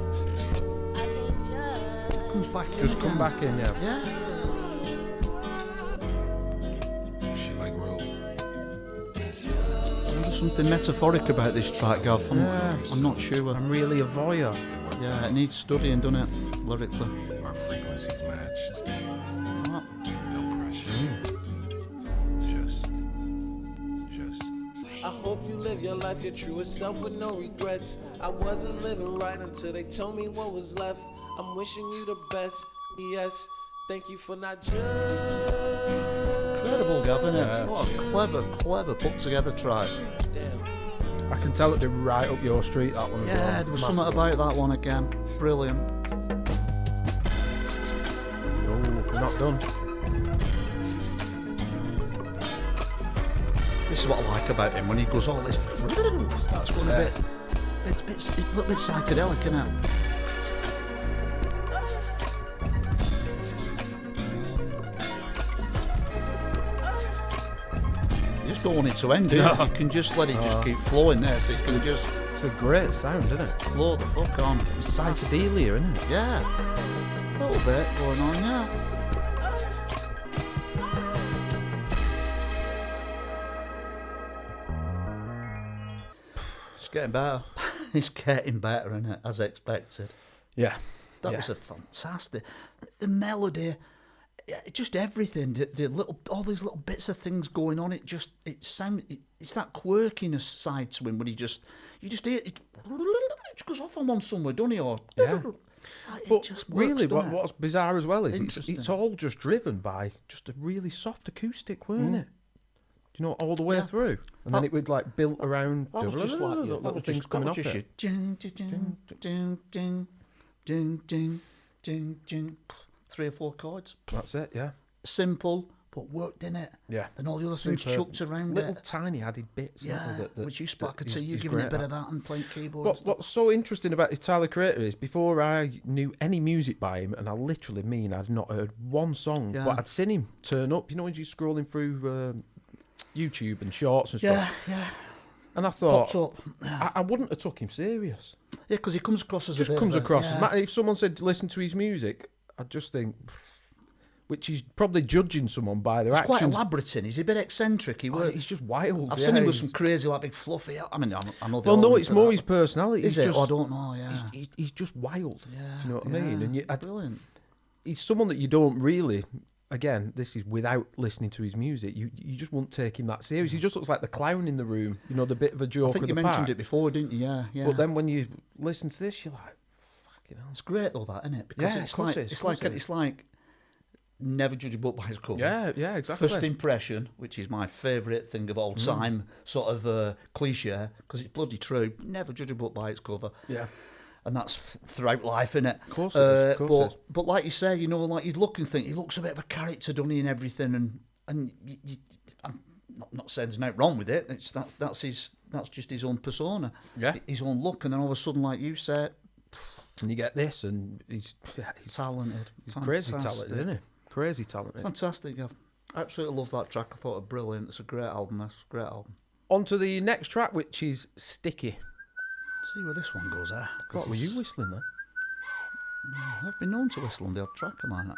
comes back in. Just come back in, yeah. Yeah. She like road. There's something metaphoric about this track, Gav. I'm not sure. I'm really a voyeur. Yeah, it needs studying, doesn't it? Lyrically. Our frequencies matched. What? No pressure. Just. I hope you live your life your truest self with no regrets. I wasn't living right until they told me what was left. I'm wishing you the best, yes. Thank you for not just. Incredible, Gav, isn't it? What a clever put together track. Damn. I can tell it'd be right up your street, that one as well. Yeah, there was something about that one again. Brilliant. Oh, we're not done. This is what I like about him when he goes all this. Starts going a little bit psychedelic, isn't it? You just don't want it to end, do you? No. You can just let it just keep flowing there, so it can just It's a great sound, isn't it? flow the fuck on. It's psychedelia, isn't it? Yeah. A little bit going on, yeah. It's getting better. It's getting better, isn't it? As expected. Yeah. That was a fantastic. The melody, just everything. The little, all these little bits of things going on. It's that quirkiness side to him when you just hear it. It just goes off on one somewhere, doesn't he? Or Yeah. it But just works, really, doesn't it? what's bizarre as well is Interesting. it's all just driven by just a really soft acoustic, weren't it? Do you know, all the way through, and then it would like built around. That was just like little things coming off your it. ding, ding, ding, ding, ding, ding, ding, ding, ding. 3 or 4 chords. That's it, yeah. Simple, but worked in it. Yeah. And all the other things Superb. chucked around Little it. tiny added bits. Yeah, that which you spot. I could see you he's giving it a great bit at. of that and playing keyboards. What's so interesting about this Tyler Creator is before I knew any music by him, and I literally mean I'd not heard one song, Yeah. but I'd seen him turn up. You know when you're scrolling through YouTube and shorts and stuff. Yeah. And I thought, Popped up. I wouldn't have took him serious. Yeah, because he comes across as a Just bit comes of a- across. yeah. If someone said listen to his music, I'd just think, which he's probably judging someone by their He's quite actions. elaborate in. He's a bit eccentric. He Oh, works. he's just wild. I've yeah, seen him with he's- some crazy, like big fluffy. I mean, I know. Well, no, it's more his personality. Is he's it? Just, I don't know. Yeah. He's just wild. Yeah. Do you know what I mean? And Brilliant. he's someone that you don't really. Again, this is without listening to his music. You just won't take him that serious. He just looks like the clown in the room. You know, the bit of a joke. I think of you the mentioned pack. it before, didn't you? Yeah. But then when you listen to this, you're like, fucking hell. It's great though, that, isn't it? Because Yeah, it's of course like it is, it's of course like it is. it's like never judge a book by its cover. Yeah, exactly. First impression, which is my favourite thing of all time, sort of cliche, because it's bloody true. Never judge a book by its cover. Yeah. And that's throughout life, innit? Of course it is, of course it is. but like you say, you know, like you'd look and think he looks a bit of a character, doesn't he, and everything, and I'm not saying there's nothing wrong with it. That's just his own persona, Yeah. his own look, and then all of a sudden, like you said, And you get this, and he's talented, crazy Fantastic. talented, isn't he? Crazy talented. Fantastic, Gav. Absolutely love that track. I thought it was brilliant. It's a great album. That's a great album. On to the next track, which is Sticky. See where this one goes, eh? God, were you whistling there? I've been known to whistle on the odd track of mine.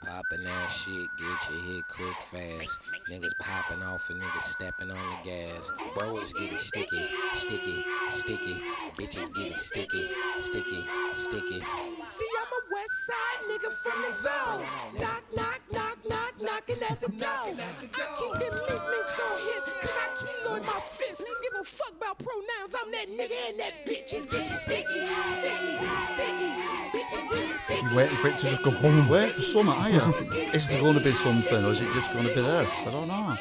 Poppin' that shit, get your hit quick fast. Niggas popping off and niggas stepping on the gas. Bro is getting sticky, sticky, sticky. Bitches getting sticky, sticky, sticky. See, I'm a west side nigga from the zone. Knock, knock, knock, knock, knocking at the door. I keep them link links on hip, cause I keloid my fist. Give a fuck about pronouns, I'm that nigga and that bitch is getting sticky, sticky, sticky. Bitches getting sticky. You waiting for it to just go boom? Wait for something, are you? Is there going to be something, or is it just going to be this? I don't know.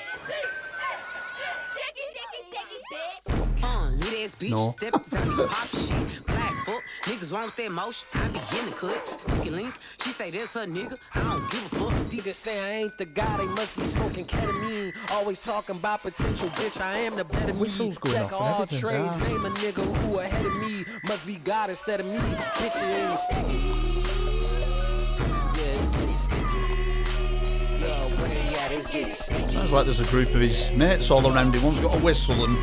Lit ass bitch, No. step inside me, pop shit. Glass full, Niggas want that motion, I be in the cut. Sticky link, she say that's her nigga. I don't give a fuck. Niggas say I ain't the guy, they must be smoking ketamine. Always talking about potential, bitch, I am the better me. Jack of all trades, name a nigga who ahead of me. Must be God instead of me. Bitch, it ain't sticky. Yeah, it's getting sticky. Yo, where they at, it's getting sticky. Sounds like there's a group of his mates all around him. One's got a whistle and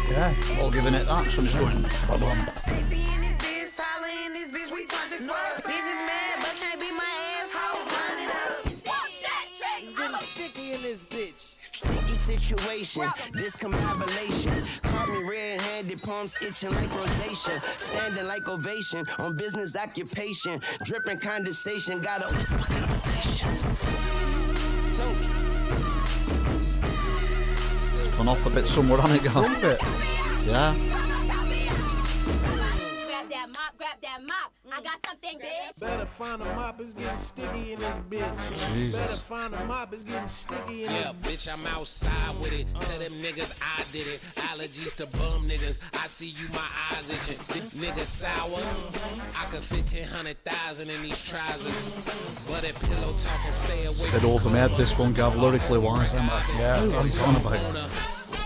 all giving it that. Someone's going, problem. Sexy in this bitch, taller in this bitch, we turned this fuck. Bitch is mad, but can't be my asshole. Run it up. Stop that shit. It's getting sticky in this bitch. Sticky situation, discombobulation. Caught me red-handed, palms itching like rosacea. Standing like ovation on business occupation. Dripping condensation, gotta whisper conversations. Gone off a bit somewhere on it, gone. Yeah. Grab that mop. I got something, bitch. Better find a mop, it's getting sticky in this bitch. Jesus. Better find a mop, it's getting sticky in Yeah, this bitch, I'm outside with it. Tell them niggas I did it. Allergies to bum niggas. I see you, my eyes itching. Niggas sour. I could fit 10,000 in these trousers. But that pillow talking, stay away Bit from over my head, this one, Gav, lyrically wise, am I? Yeah. What are you on about?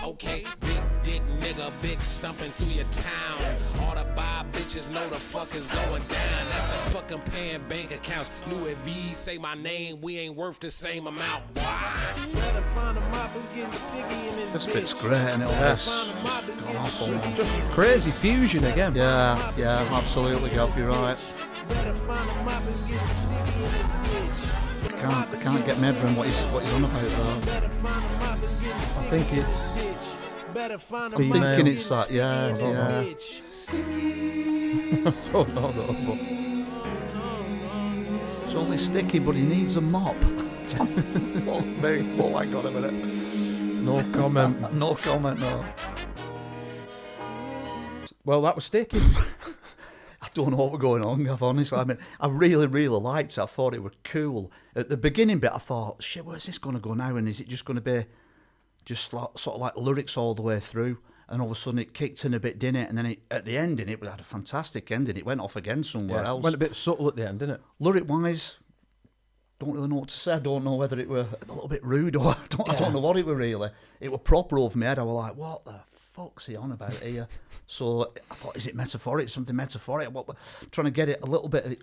Okay, big dick nigga, big stumping through your town. All the buy bitches know the fuck is going down. That's a fucking paying bank accounts. Louis V say my name, we ain't worth the same amount. Better find a mop, it's getting sticky in this This bitch. bit's great, and all Yes. this. Find a mop, it's getting Awful, sticky. man. Crazy fusion again. Yeah, absolutely, Gav, you're right. Better find a mop, it's getting sticky in this bitch. I can't get my head around what he's on about though. Better find a mop, it's getting I sticky think in it's this bitch. Better find a I'm mop, it's thinking getting it's that, sticky yeah, in this yeah. bitch. oh no, but It's only sticky, but he needs a mop. Oh, mate, oh my God, a minute. no comment. No comment, no. Well, that was sticky. I don't know what was going on, Gav, honestly. I mean, I really, really liked it. I thought it was cool. At the beginning bit, I thought, shit, where's this going to go now? And is it just going to be just like, sort of like lyrics all the way through? And all of a sudden it kicked in a bit, didn't it? And then at the ending, it had a fantastic ending. It went off again somewhere else. Went a bit subtle at the end, didn't it? Lyric-wise, don't really know what to say. I don't know whether it were a little bit rude or I don't know what it were really. It were proper over my head. I was like, what the fuck's he on about here? So I thought, is it metaphoric? Something metaphoric? Trying to get it a little bit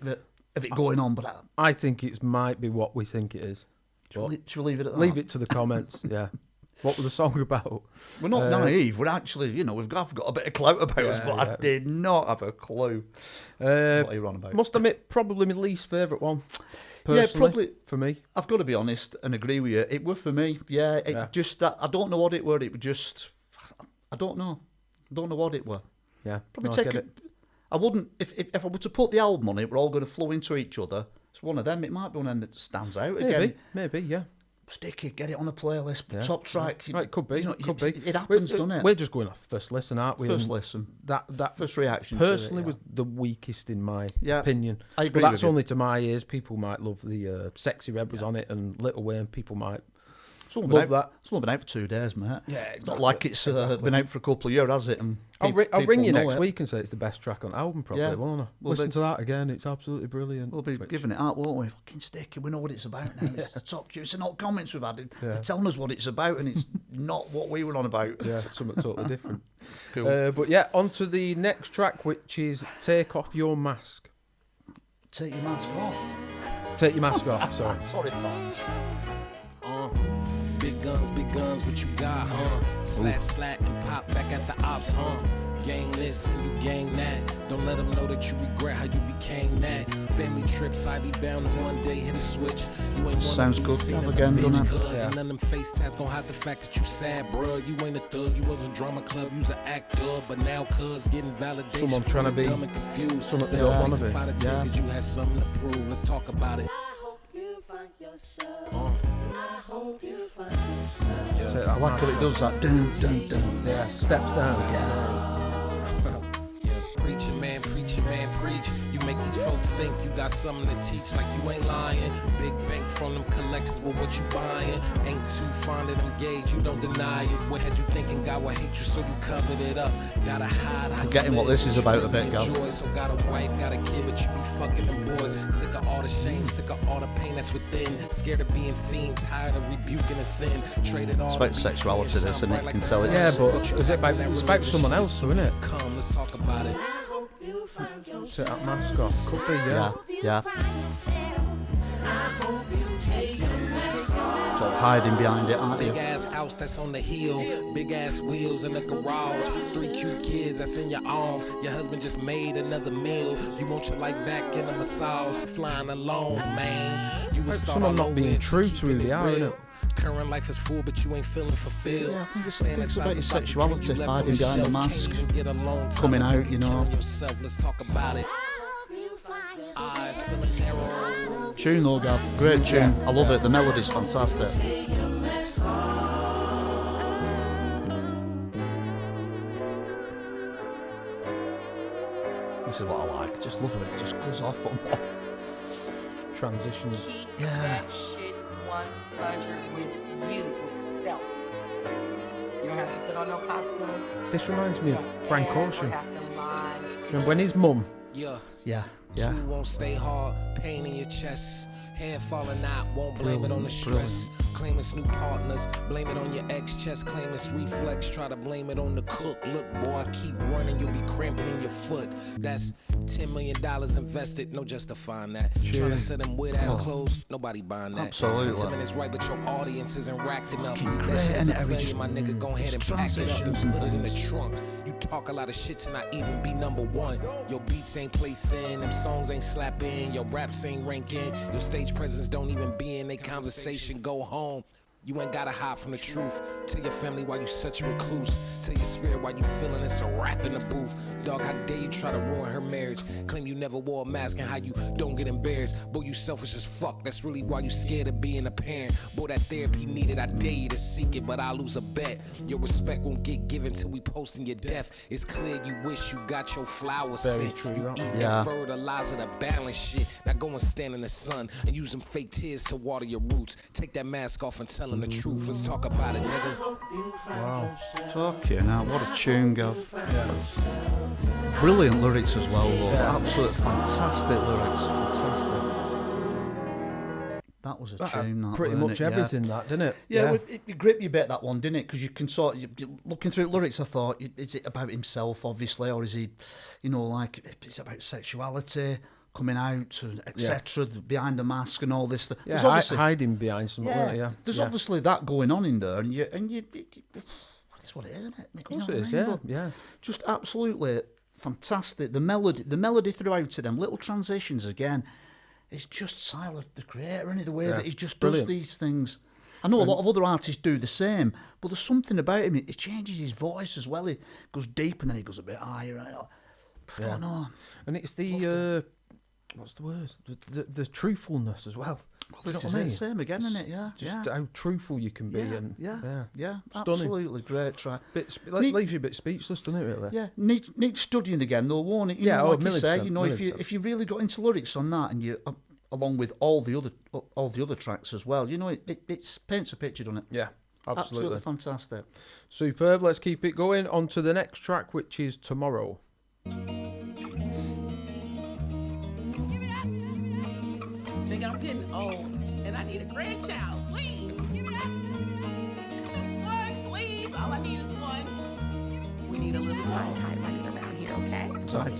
of it going on, but I think it might be what we think it is. should we leave it at that? Leave it to the comments. Yeah. What was the song about? We're not naive. We're actually, I've got a bit of clout about us, but I did not have a clue what you're on about. Must admit, probably my least favourite one. Personally, Yeah, probably for me. I've got to be honest and agree with you. It were for me. Yeah, just that. I don't know what it were. It was just, I don't know. I don't know what it were. Yeah, Probably no, take I get it. I wouldn't if I were to put the album on it. We're all going to flow into each other. It's one of them. It might be one of them that stands out again. Maybe, yeah. Stick it, get it on a playlist, top track. Right, it could be. Could be. It happens, doesn't it? We're just going off first listen, aren't we? First And listen. That First reaction to it, personally yeah. was the weakest in my Yeah, opinion. I agree But with that's you. only to my ears. People might love the Sexy Red was on it and Little Wayne. People might love that. It's only been out for 2 days, mate. Yeah, It's exactly. not like it's been out for a couple of years, has it? And I'll people ring you know next it. week and say it's the best track on the album, probably, Yeah. won't I? We'll Listen be- to that again. It's absolutely brilliant. We'll be giving it out, won't we? Fucking sticky. We know what it's about now. It's the top tunes. It's not comments we've had. They're telling us what it's about, and it's not what we were on about. Yeah, something totally different. Cool. But yeah, on to the next track, which is Take Off Your Mask. Take your mask off. Take your mask off, sorry. Sorry, man. Big guns, what you got, huh? Slat, and pop back at the ops, huh? Gang this and you gang that. Don't let them know that you regret how you became that. Family trips, I be bound to one day hit a switch. You ain't wanna Sounds be good. seen as Again, a don't bitch, it? cuz. Yeah. And none of them face tats gon' hide the fact that you sad, bruh. You ain't a thug, you was a drama club, you was an actor. But now cuz getting validation. Someone trying to from be dumb and confused. something they Now don't wanna face be. fight a tape Yeah. 'cause you had something to prove. Let's talk about it. I like how it does that. Dun, dun, dun. Yeah, steps down. Yeah, preach. You You make these folks think you got something to teach like you ain't lying. Big bank from them collections with what you buying. Ain't too fond of them gauge, you don't deny it. What had you thinking God would hate you, so you covered it up. Gotta hide. I'm getting what this is about a bit, Gav. So got a wife, got a kid, but you be fucking them boys. Sick of all the shame, sick of all the pain that's within. Scared of being seen, tired of rebuking a sin. Traded all. It's about sexuality, this, and you can tell it's. Yeah, but it's about someone else, though, isn't it? Come, let's talk about it. Set that mask off. Could be, yeah. Yeah. Sort of hiding behind it, aren't you? Big ass house that's on the hill, big ass wheels in the garage, 3 cute kids that's in your arms. Your husband just made another meal. You want your life back in a massage, flying alone, man. You was someone not being true to who they are, isn't it? Current life is full, but you ain't feeling fulfilled. Yeah, I think it's about your sexuality, hiding behind the mask, coming out, you know. Let's talk about it. Eyes feeling narrow. Tune though, Gav. Great tune. I love it. The melody's fantastic. This is what I like. Just love it. It just goes off on what. Transitions. Yeah. That shit 100 with you, with self. You don't have to put on no costume. This reminds me of Frank Ocean. Have to lie to Remember when his mum? Yeah. Two won't stay hard, pain in your chest. Hair falling out, won't blame it on the stress. Claim it's new partners, blame it on your ex chest. Claim it's reflex, try to blame it on the cook. Look, boy, keep running, you'll be cramping in your foot. That's $10 million invested, no justifying that. Trying to sell them weird ass clothes, nobody buying that. Absolutely. Sentiment is right, but your audience isn't racked enough. That shit's a failure, my nigga. Go ahead and pack it up and put it in the trunk. You talk a lot of shit to not even be number one. Your beats ain't placing, them songs ain't slapping, your raps ain't ranking, your stage presence don't even be in they conversation. Go home. You ain't gotta hide from the truth. Tell your family why you such a recluse. Tell your spirit why you feeling it's a rap in the booth. Dog, how dare you try to ruin her marriage? Claim you never wore a mask and how you don't get embarrassed. Boy, you selfish as fuck. That's really why you scared of being a parent. Boy, that therapy needed, I dare you to seek it, but I lose a bet. Your respect won't get given till we posting your death. It's clear you wish you got your flowers sent. You eating and fertilizer the balance shit. Now go and stand in the sun and use them fake tears to water your roots. Take that mask off and tell them the truth. Let's talk about it, nigga. Wow. Fucking hell, what a tune, Gav. Yeah. Brilliant lyrics as well, though. Yeah. Absolute fantastic lyrics. Fantastic. That was a tune, that. Pretty much everything, that, didn't it? Yeah, it gripped you a bit, that one, didn't it? Because you can sort of, looking through lyrics, I thought, is it about himself, obviously, or is he, you know, like, it's about sexuality, coming out, etc., behind the mask and all this. Yeah, hiding behind something. There's obviously that going on in there, and you that's what it is, isn't it? Of course it is, yeah. Just absolutely fantastic. The melody throughout to them little transitions again. It's just Tyler, the creator, isn't it? The way that he just does these things. I know a lot of other artists do the same, but there's something about him. He changes his voice as well. He goes deep and then he goes a bit higher. I don't know. And it's the what's the word? The truthfulness as well. Well, this is the same again, isn't it? Yeah. Just how truthful you can be. Yeah. Stunning. Absolutely great track. Leaves you a bit speechless, doesn't it, really? Yeah. Need studying again, though, won't it? Like you say, if you really got into lyrics on that, and you, along with all the other tracks as well, it paints a picture, doesn't it? Yeah. Absolutely fantastic. Superb. Let's keep it going. On to the next track, which is Tomorrow. Nigga, I'm getting old, and I need a grandchild, please. Just one, please. All I need is one. We need a little tie running around here, okay?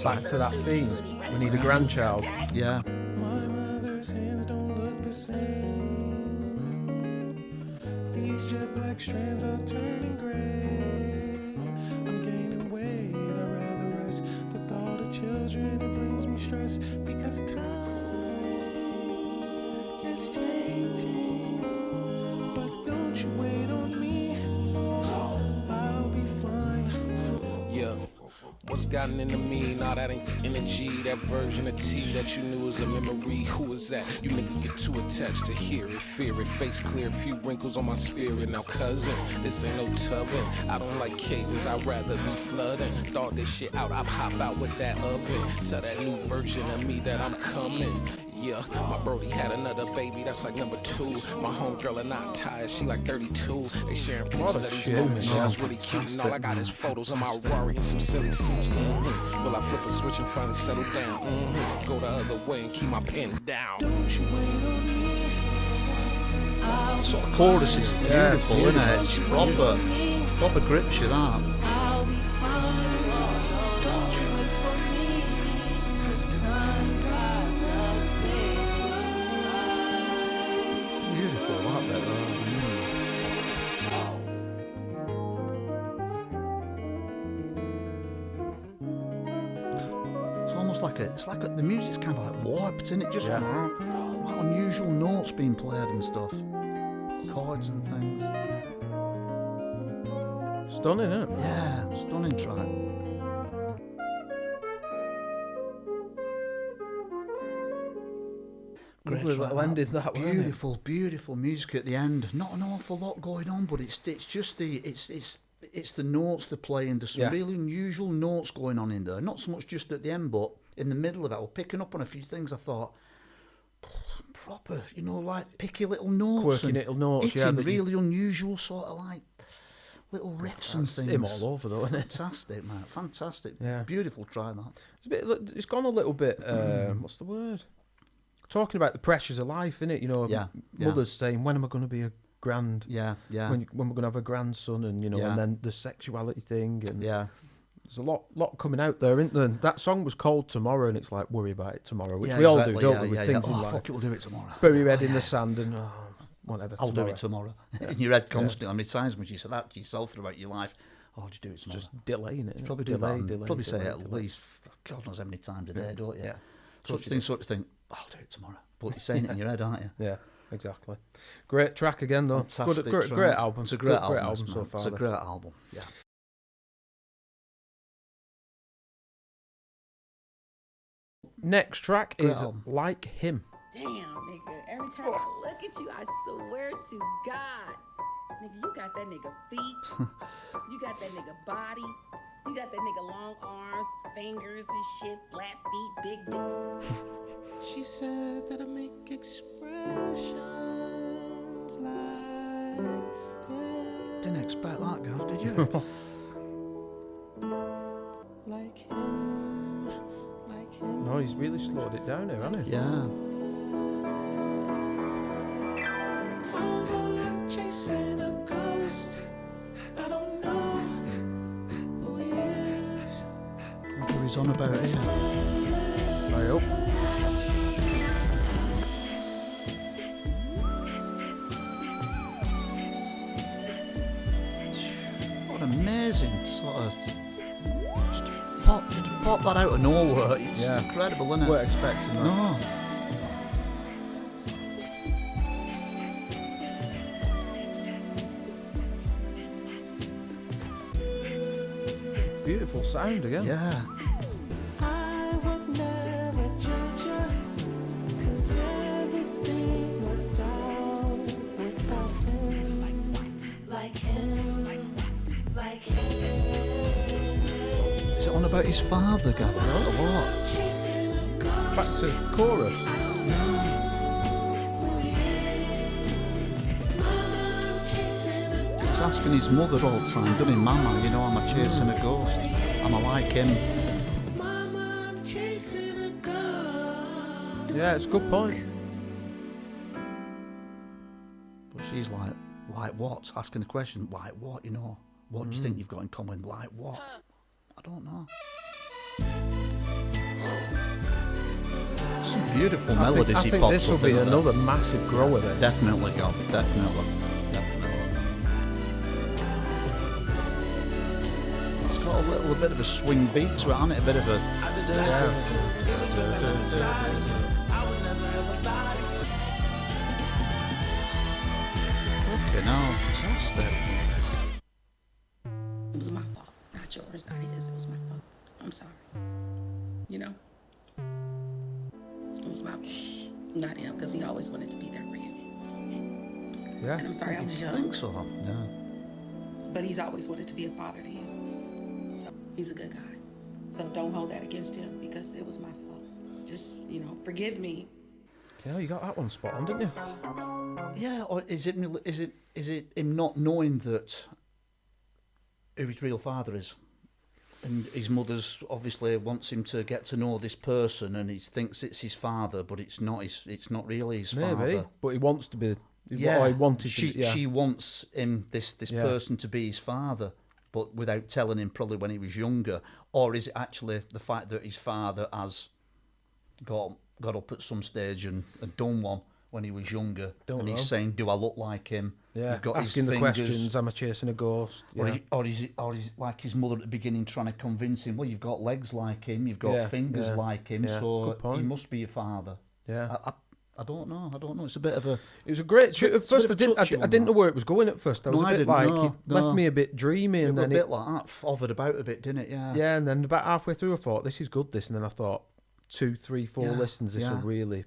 Back to that theme. We need a grandchild. Yeah. My mother's hands don't look the same. These jet black strands are turning gray. I'm gaining weight, I'd rather rest. The thought of children, it brings me stress. Because time is changing. But don't you wait on me, I'll be fine. Yeah. what's gotten into me. Nah, that ain't the energy, that version of T that you knew was a memory. Who is that? You niggas get too attached to hear it, fear it, face clear, few wrinkles on my spirit. Now cousin, this ain't no tubbing. I don't like cages, I'd rather be flooding. Thought this shit out, I'd hop out with that oven. Tell that new version of me that I'm coming. Yeah, my brody had another baby, that's like number 2. My homegirl and I tired, she like 32. They sharing pictures of these moments, she's really cute. And all I got is photos of my Rari and some silly suits. Will I flip a switch and finally settle down? Go the other way and keep my pen down. Don't you wait on me. Sort of chorus is beautiful, isn't it? It's proper grips you, that. It's like the music's kind of like warped, isn't it? Just like unusual notes being played and stuff, chords and things. Stunning, isn't it? Yeah, stunning track. Great track. Ended that way. Beautiful music at the end. Not an awful lot going on, but it's just it's the notes they're playing. There's some really unusual notes going on in there. Not so much just at the end, but in the middle of it, I was picking up on a few things I thought, proper, like picky little notes. Quirky little notes, hitting really unusual sort of like little riffs and things. Him all over though, isn't it? Fantastic, man. Fantastic. Yeah. Beautiful try, that. It's gone a little bit, what's the word? Talking about the pressures of life, innit? Mothers saying, when am I going to be a grand? Yeah. When we're going to have a grandson, and and then the sexuality thing, and there's a lot coming out there, isn't there? That song was called Tomorrow, and it's like, worry about it tomorrow, which we all do, don't we? With things in life. Fuck it, we'll do it tomorrow. Bury your head in the sand and whatever. I'll do it tomorrow. In your head constantly. How many times would you say that to yourself throughout your life? I'll just do it tomorrow. Just delaying it. Probably do that. Probably say it at least, God knows how many times a day, don't you? Yeah. Such thing. I'll do it tomorrow. But you're saying it in your head, aren't you? Yeah. Exactly. Great track again, though. Great album. It's a great album so far. It's a great album. Yeah. Next track is Like Him. Damn, nigga. Every time I look at you, I swear to God. Nigga, you got that nigga feet. You got that nigga body. You got that nigga long arms, fingers and shit, flat feet, big dick. She said that I make expressions like Didn't expect that, Gav, did you? like him. No, he's really slowed it down here, hasn't he? Yeah. I'm chasing a ghost. I don't know who he is. What he's on about here? I hope. What an amazing sort of just pop that out of nowhere. It's incredible, isn't it? We're expecting that. No. Beautiful sound again. Yeah. I would never judge you, 'cause everything worked out without him. Like him. Is it on about his father, Gav? Or what? Back to chorus. He's asking his mother all the time, doesn't he? Mama, am I chasing a ghost? Am I like him? Yeah, it's a good point. But she's like what? Asking the question, like what, What do you think you've got in common? Like what? I don't know. Some beautiful melodies I he think pops this will up be in another massive grower then. Definitely, Gav. Definitely. It's got a little bit of a swing beat to it, hasn't it? A bit of a... Okay, now, fantastic. It was my fault, not yours, not his. It was my fault. I'm you know. It was my fault, not him, because he always wanted to be there for you. Yeah. And I'm sorry, I was I young. think so. Yeah. But he's always wanted to be a father to you. So he's a good guy. So don't hold that against him because it was my fault. Just, you know, forgive me. Yeah, you got that one spot on, didn't you? Yeah, or is it him not knowing that who his real father is? And his mother's obviously wants him to get to know this person, and he thinks it's his father, but it's not. It's not really his Maybe, father. but he wants to be. Yeah, He wanted to. Yeah. She wants him, this person, to be his father, but without telling him probably when he was younger. Or is it actually the fact that his father has got up at some stage and done one when he was younger, Don't and know. he's saying, "Do I look like him?" Yeah, You've got asking his the fingers, questions. Am I chasing a ghost? Yeah. Or is it like his mother at the beginning trying to convince him? Well, you've got legs like him, you've got fingers like him, Good so point. he must be your father. Yeah. I don't know. It's a bit of a. It was a great shoot. At first, I touchy didn't on know that. where it was going at first. I was No, a I bit didn't like, know, it left me a bit dreamy, It and was a then bit like that, hovered about a bit, didn't it? Yeah. yeah, and then about halfway through, I thought this is good. This, and then I thought 2, 3, 4 Yeah, listens. This will yeah. really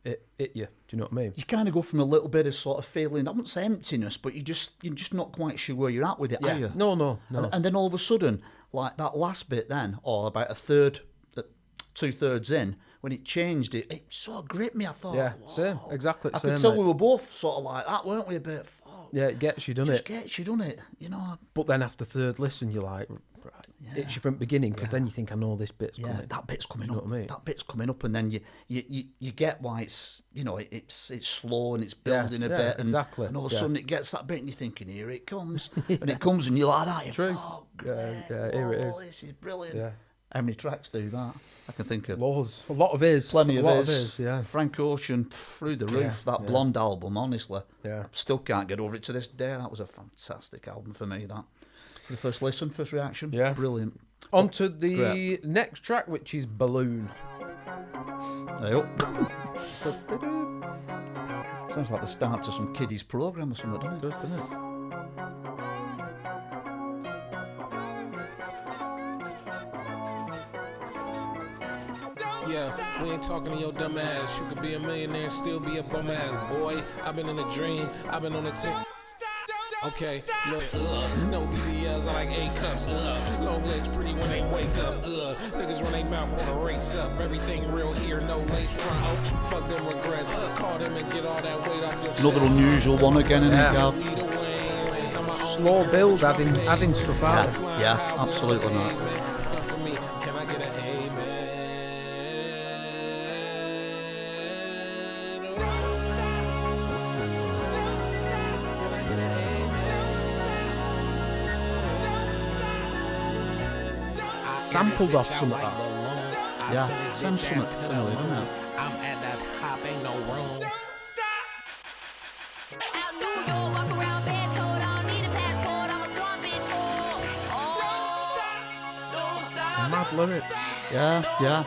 hit you. Do you know what I mean? You kind of go from a little bit of sort of feeling, I wouldn't say emptiness, but you're just not quite sure where you're at with it, are you? No. And then all of a sudden, like that last bit then, or about 2/3 in, when it changed it sort of gripped me. I thought, Yeah, wow. same, exactly. I same, could tell mate. we were both sort of like that, weren't we? A bit. Fuck, Yeah, it gets you, doesn't just it? gets you, doesn't it? You know. But then after third listen, you're like, right, it's you from the beginning, because then you think, I know this bit's Yeah, coming. that bit's coming You know up. what I mean? That bit's coming up, and then you get why it's it's slow and it's building a bit, and exactly, and all of a yeah. sudden it gets that bit, and you're thinking, here it comes, and it comes, and you're like that. True. Oh, Yeah, here it is. This is brilliant. Yeah. How many tracks do that? I can think of Loads. A lot of his. plenty a of lot his. yeah. Frank Ocean through the roof. That Blonde album, honestly, Yeah. still can't get over it to this day. That was a fantastic album for me. That the first listen, first reaction, Yeah. brilliant. On to the next track, which is Balloon. Hey up. Sounds like the start to some kiddies program or something, doesn't it? Does, doesn't it? Yeah, we ain't talking to your dumb ass. You could be a millionaire and still be a bum ass boy. I've been in a dream, I've been on a tick. Okay, look, no BBLs, I like A cups, long legs pretty when they wake up, niggas run they mouth wanna race up, everything real here, no lace front, fuck them regrets, call them and get all that weight off your chest. Another unusual one again in his Gav. Slow build, adding stuff out. Yeah, absolutely not. For me, can I get an amen? Don't stop. Don't stop. Can I get an amen? Sampled off some of that. Yeah, sounds something familiar, doesn't it? I'm at that hop, ain't no room. Out New York, walk around bed, told I don't need a passport. I'm a strong bitch. Mad lyric. Yeah, yeah.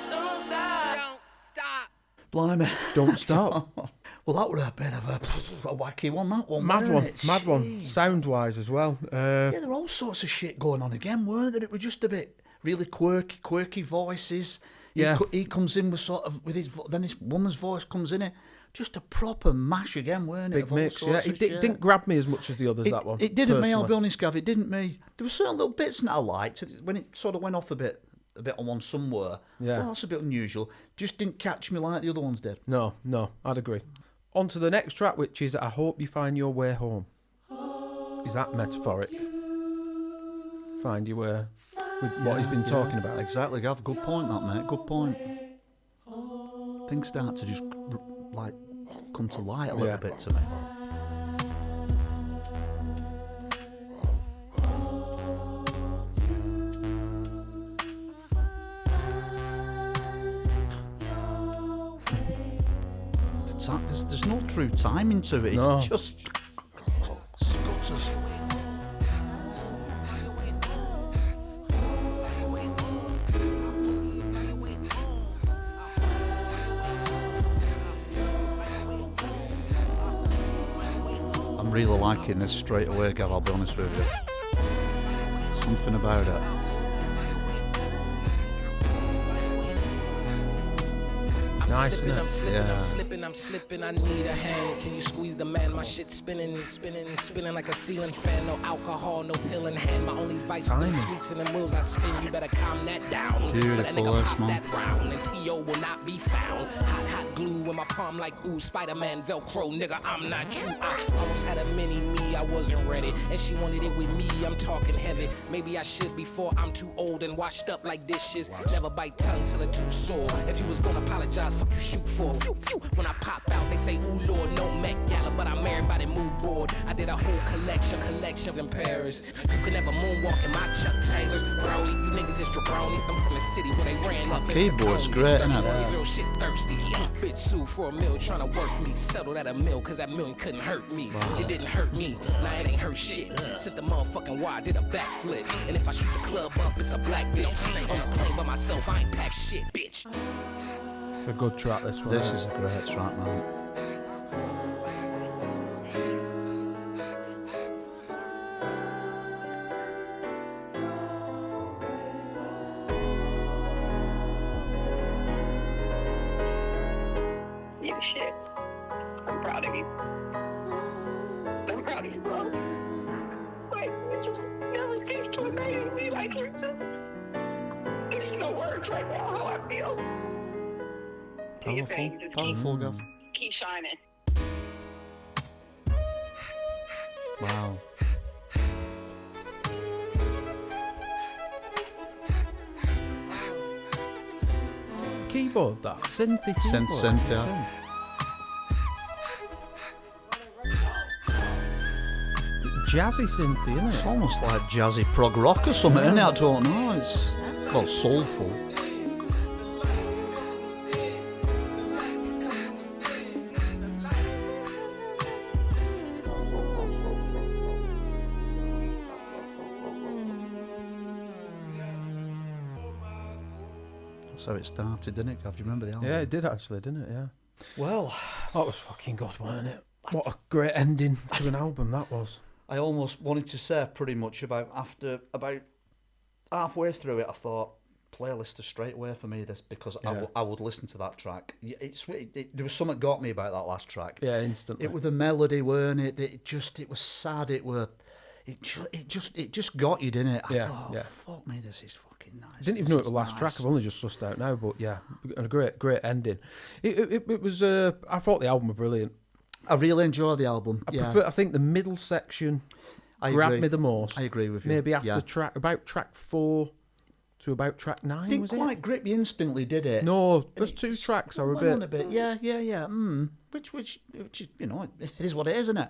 Don't stop. Blimey. Don't stop. Well, that was a bit of a wacky one, that one. Mad wasn't one. it? Mad one. Jeez. Sound-wise as well. Yeah, there were all sorts of shit going on again, weren't there? It was just a bit really quirky voices. Yeah. He comes in with sort of, with his, then this woman's voice comes in it. Just a proper mash again, weren't it? Big of all mix, yeah. sorts It of shit. didn't grab me as much as the others, that one. It didn't me, I'll personally. be honest, Gav, it didn't me. There were certain little bits that I liked. When it sort of went off a bit on one somewhere, Yeah. well, that's a bit unusual. Just didn't catch me like the other ones did. No, I'd agree. On to the next track, which is I Hope You Find Your Way Home. Is that metaphoric? Find your way with what he's been talking about. Exactly, Gav. Good point, that, mate. Good point. Things start to just, like, come to light a little bit to me. There's no true timing to it. No. It's just scutters. I'm really liking this straight away, Gav, I'll be honest with you. Something about it. Nice, isn't it? I'm slipping, Yeah. I'm slipping, I'm slipping. I need a hand. Can you squeeze the man? My shit spinning, spinning, spinning like a ceiling fan. No alcohol, no pill in hand. My only vice is the sweets and the wheels I spin. You better calm that down. Beautiful, But that nigga that's pop man. that round, and T.O. will not be found. Hot glue in my palm like ooh, Spider-Man, Velcro, nigga. I'm not you. I almost had a mini me. I wasn't ready, and she wanted it with me. I'm talking heavy. Maybe I should before I'm too old and washed up like dishes. Never bite tongue till it too sore. If you was gonna apologize, fuck you shoot for. Phew, phew. When I pop out, they say, ooh Lord, no Met Gala, but I'm everybody mood board. I did a whole collection in Paris. You can never moonwalk in my Chuck Taylors. Brownie, you niggas is jabronis. I'm from the city where they ran up. Keyboard's great, isn't it? Zero shit thirsty. Bitch sued for $1 million trying to work me. Settled at $1 million cause that million couldn't hurt me. It didn't hurt me. Now it ain't hurt shit. Sent the motherfucking wire, did a backflip. And if I shoot the club up, it's a black bitch. On a plane by myself, I ain't packed shit, bitch. It's a good track, this one. This is a great track, man. You shit. I'm proud of you. I'm proud of you, bro. Like, you just never cease to amaze me. Like, you're just... There's no words right now how I feel. Do your thing. Just keep shining. Wow. Keyboard, that synthy keyboard. Synth, yeah. Jazzy synthy, isn't it? It's almost like jazzy prog rock or something, isn't it? I don't know. It's well, soulful. So it started, didn't it, Gav? Do you remember the album? Yeah, it did actually, didn't it? Yeah. Well, that was fucking good, wasn't it? What a great ending to an album that was. I almost wanted to say pretty much about halfway through it, I thought, playlist is straight away for me, this, because I would listen to that track. There was something got me about that last track. Yeah, instantly. It was the melody, weren't it? It was sad. It just got you, didn't it? I thought, fuck me, this is fucking nice. I didn't even know it was the last track. I've only just sussed out now, but yeah, a great ending. It was. I thought the album was brilliant. I really enjoyed the album. I think the middle section grabbed me the most. I agree with you. Maybe after track 4 to about track 9. Didn't quite grip you instantly, did it? No, first 2 tracks are a bit. Yeah. Which you know, it is what it is, isn't it?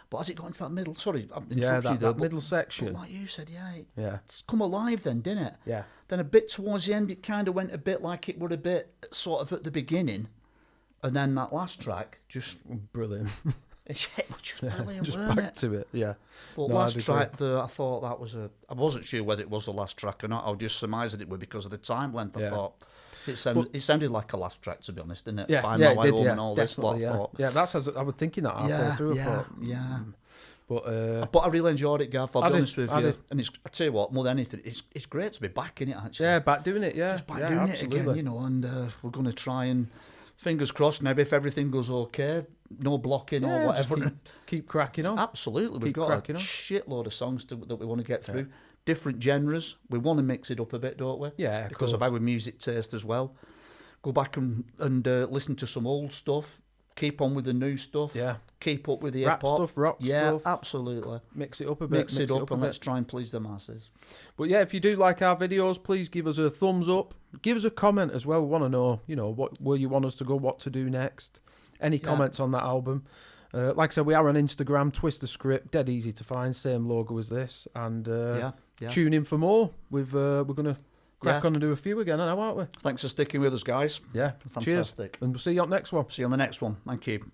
But as it got into that middle, that middle section. But like you said, yeah, it's come alive then, didn't it? Yeah. Then a bit towards the end, it kind of went a bit like it would a bit sort of at the beginning, and then that last track just brilliant. It was just brilliant, just weren't back it? to it, yeah. But last track, I thought that was I wasn't sure whether it was the last track or not. I was just surmising it was because of the time length. I thought it sounded like a last track, to be honest, didn't it? Yeah, Find My Way it did, Home and all this lot. Yeah, that's as I was thinking that halfway through. I thought, But I really enjoyed it, Gav. I'll be honest with you. And I tell you what, more than anything, it's great to be back in it, actually. Yeah, back doing it, yeah. Just back doing it again, you know, and we're going to try and, fingers crossed, maybe if everything goes okay, no blocking or whatever. Keep cracking on. Absolutely. We've got a shitload of songs that we want to get through. Different genres. We want to mix it up a bit, don't we? Yeah, because of our music taste as well. Go back and listen to some old stuff. Keep on with the new stuff. Yeah. Keep up with the rap hip-hop. stuff, rock stuff. Yeah, absolutely. Mix it up a bit. Mix it up and let's try and please the masses. But yeah, if you do like our videos, please give us a thumbs up. Give us a comment as well. We want to know, you know, where you want us to go, what to do next. Any comments on that album. Like I said, we are on Instagram, Twist the Script, dead easy to find, same logo as this. And tune in for more. We're going to crack on and do a few again now, aren't we? Thanks for sticking with us, guys. Yeah. Fantastic. Cheers. And we'll see you on the next one. See you on the next one. Thank you.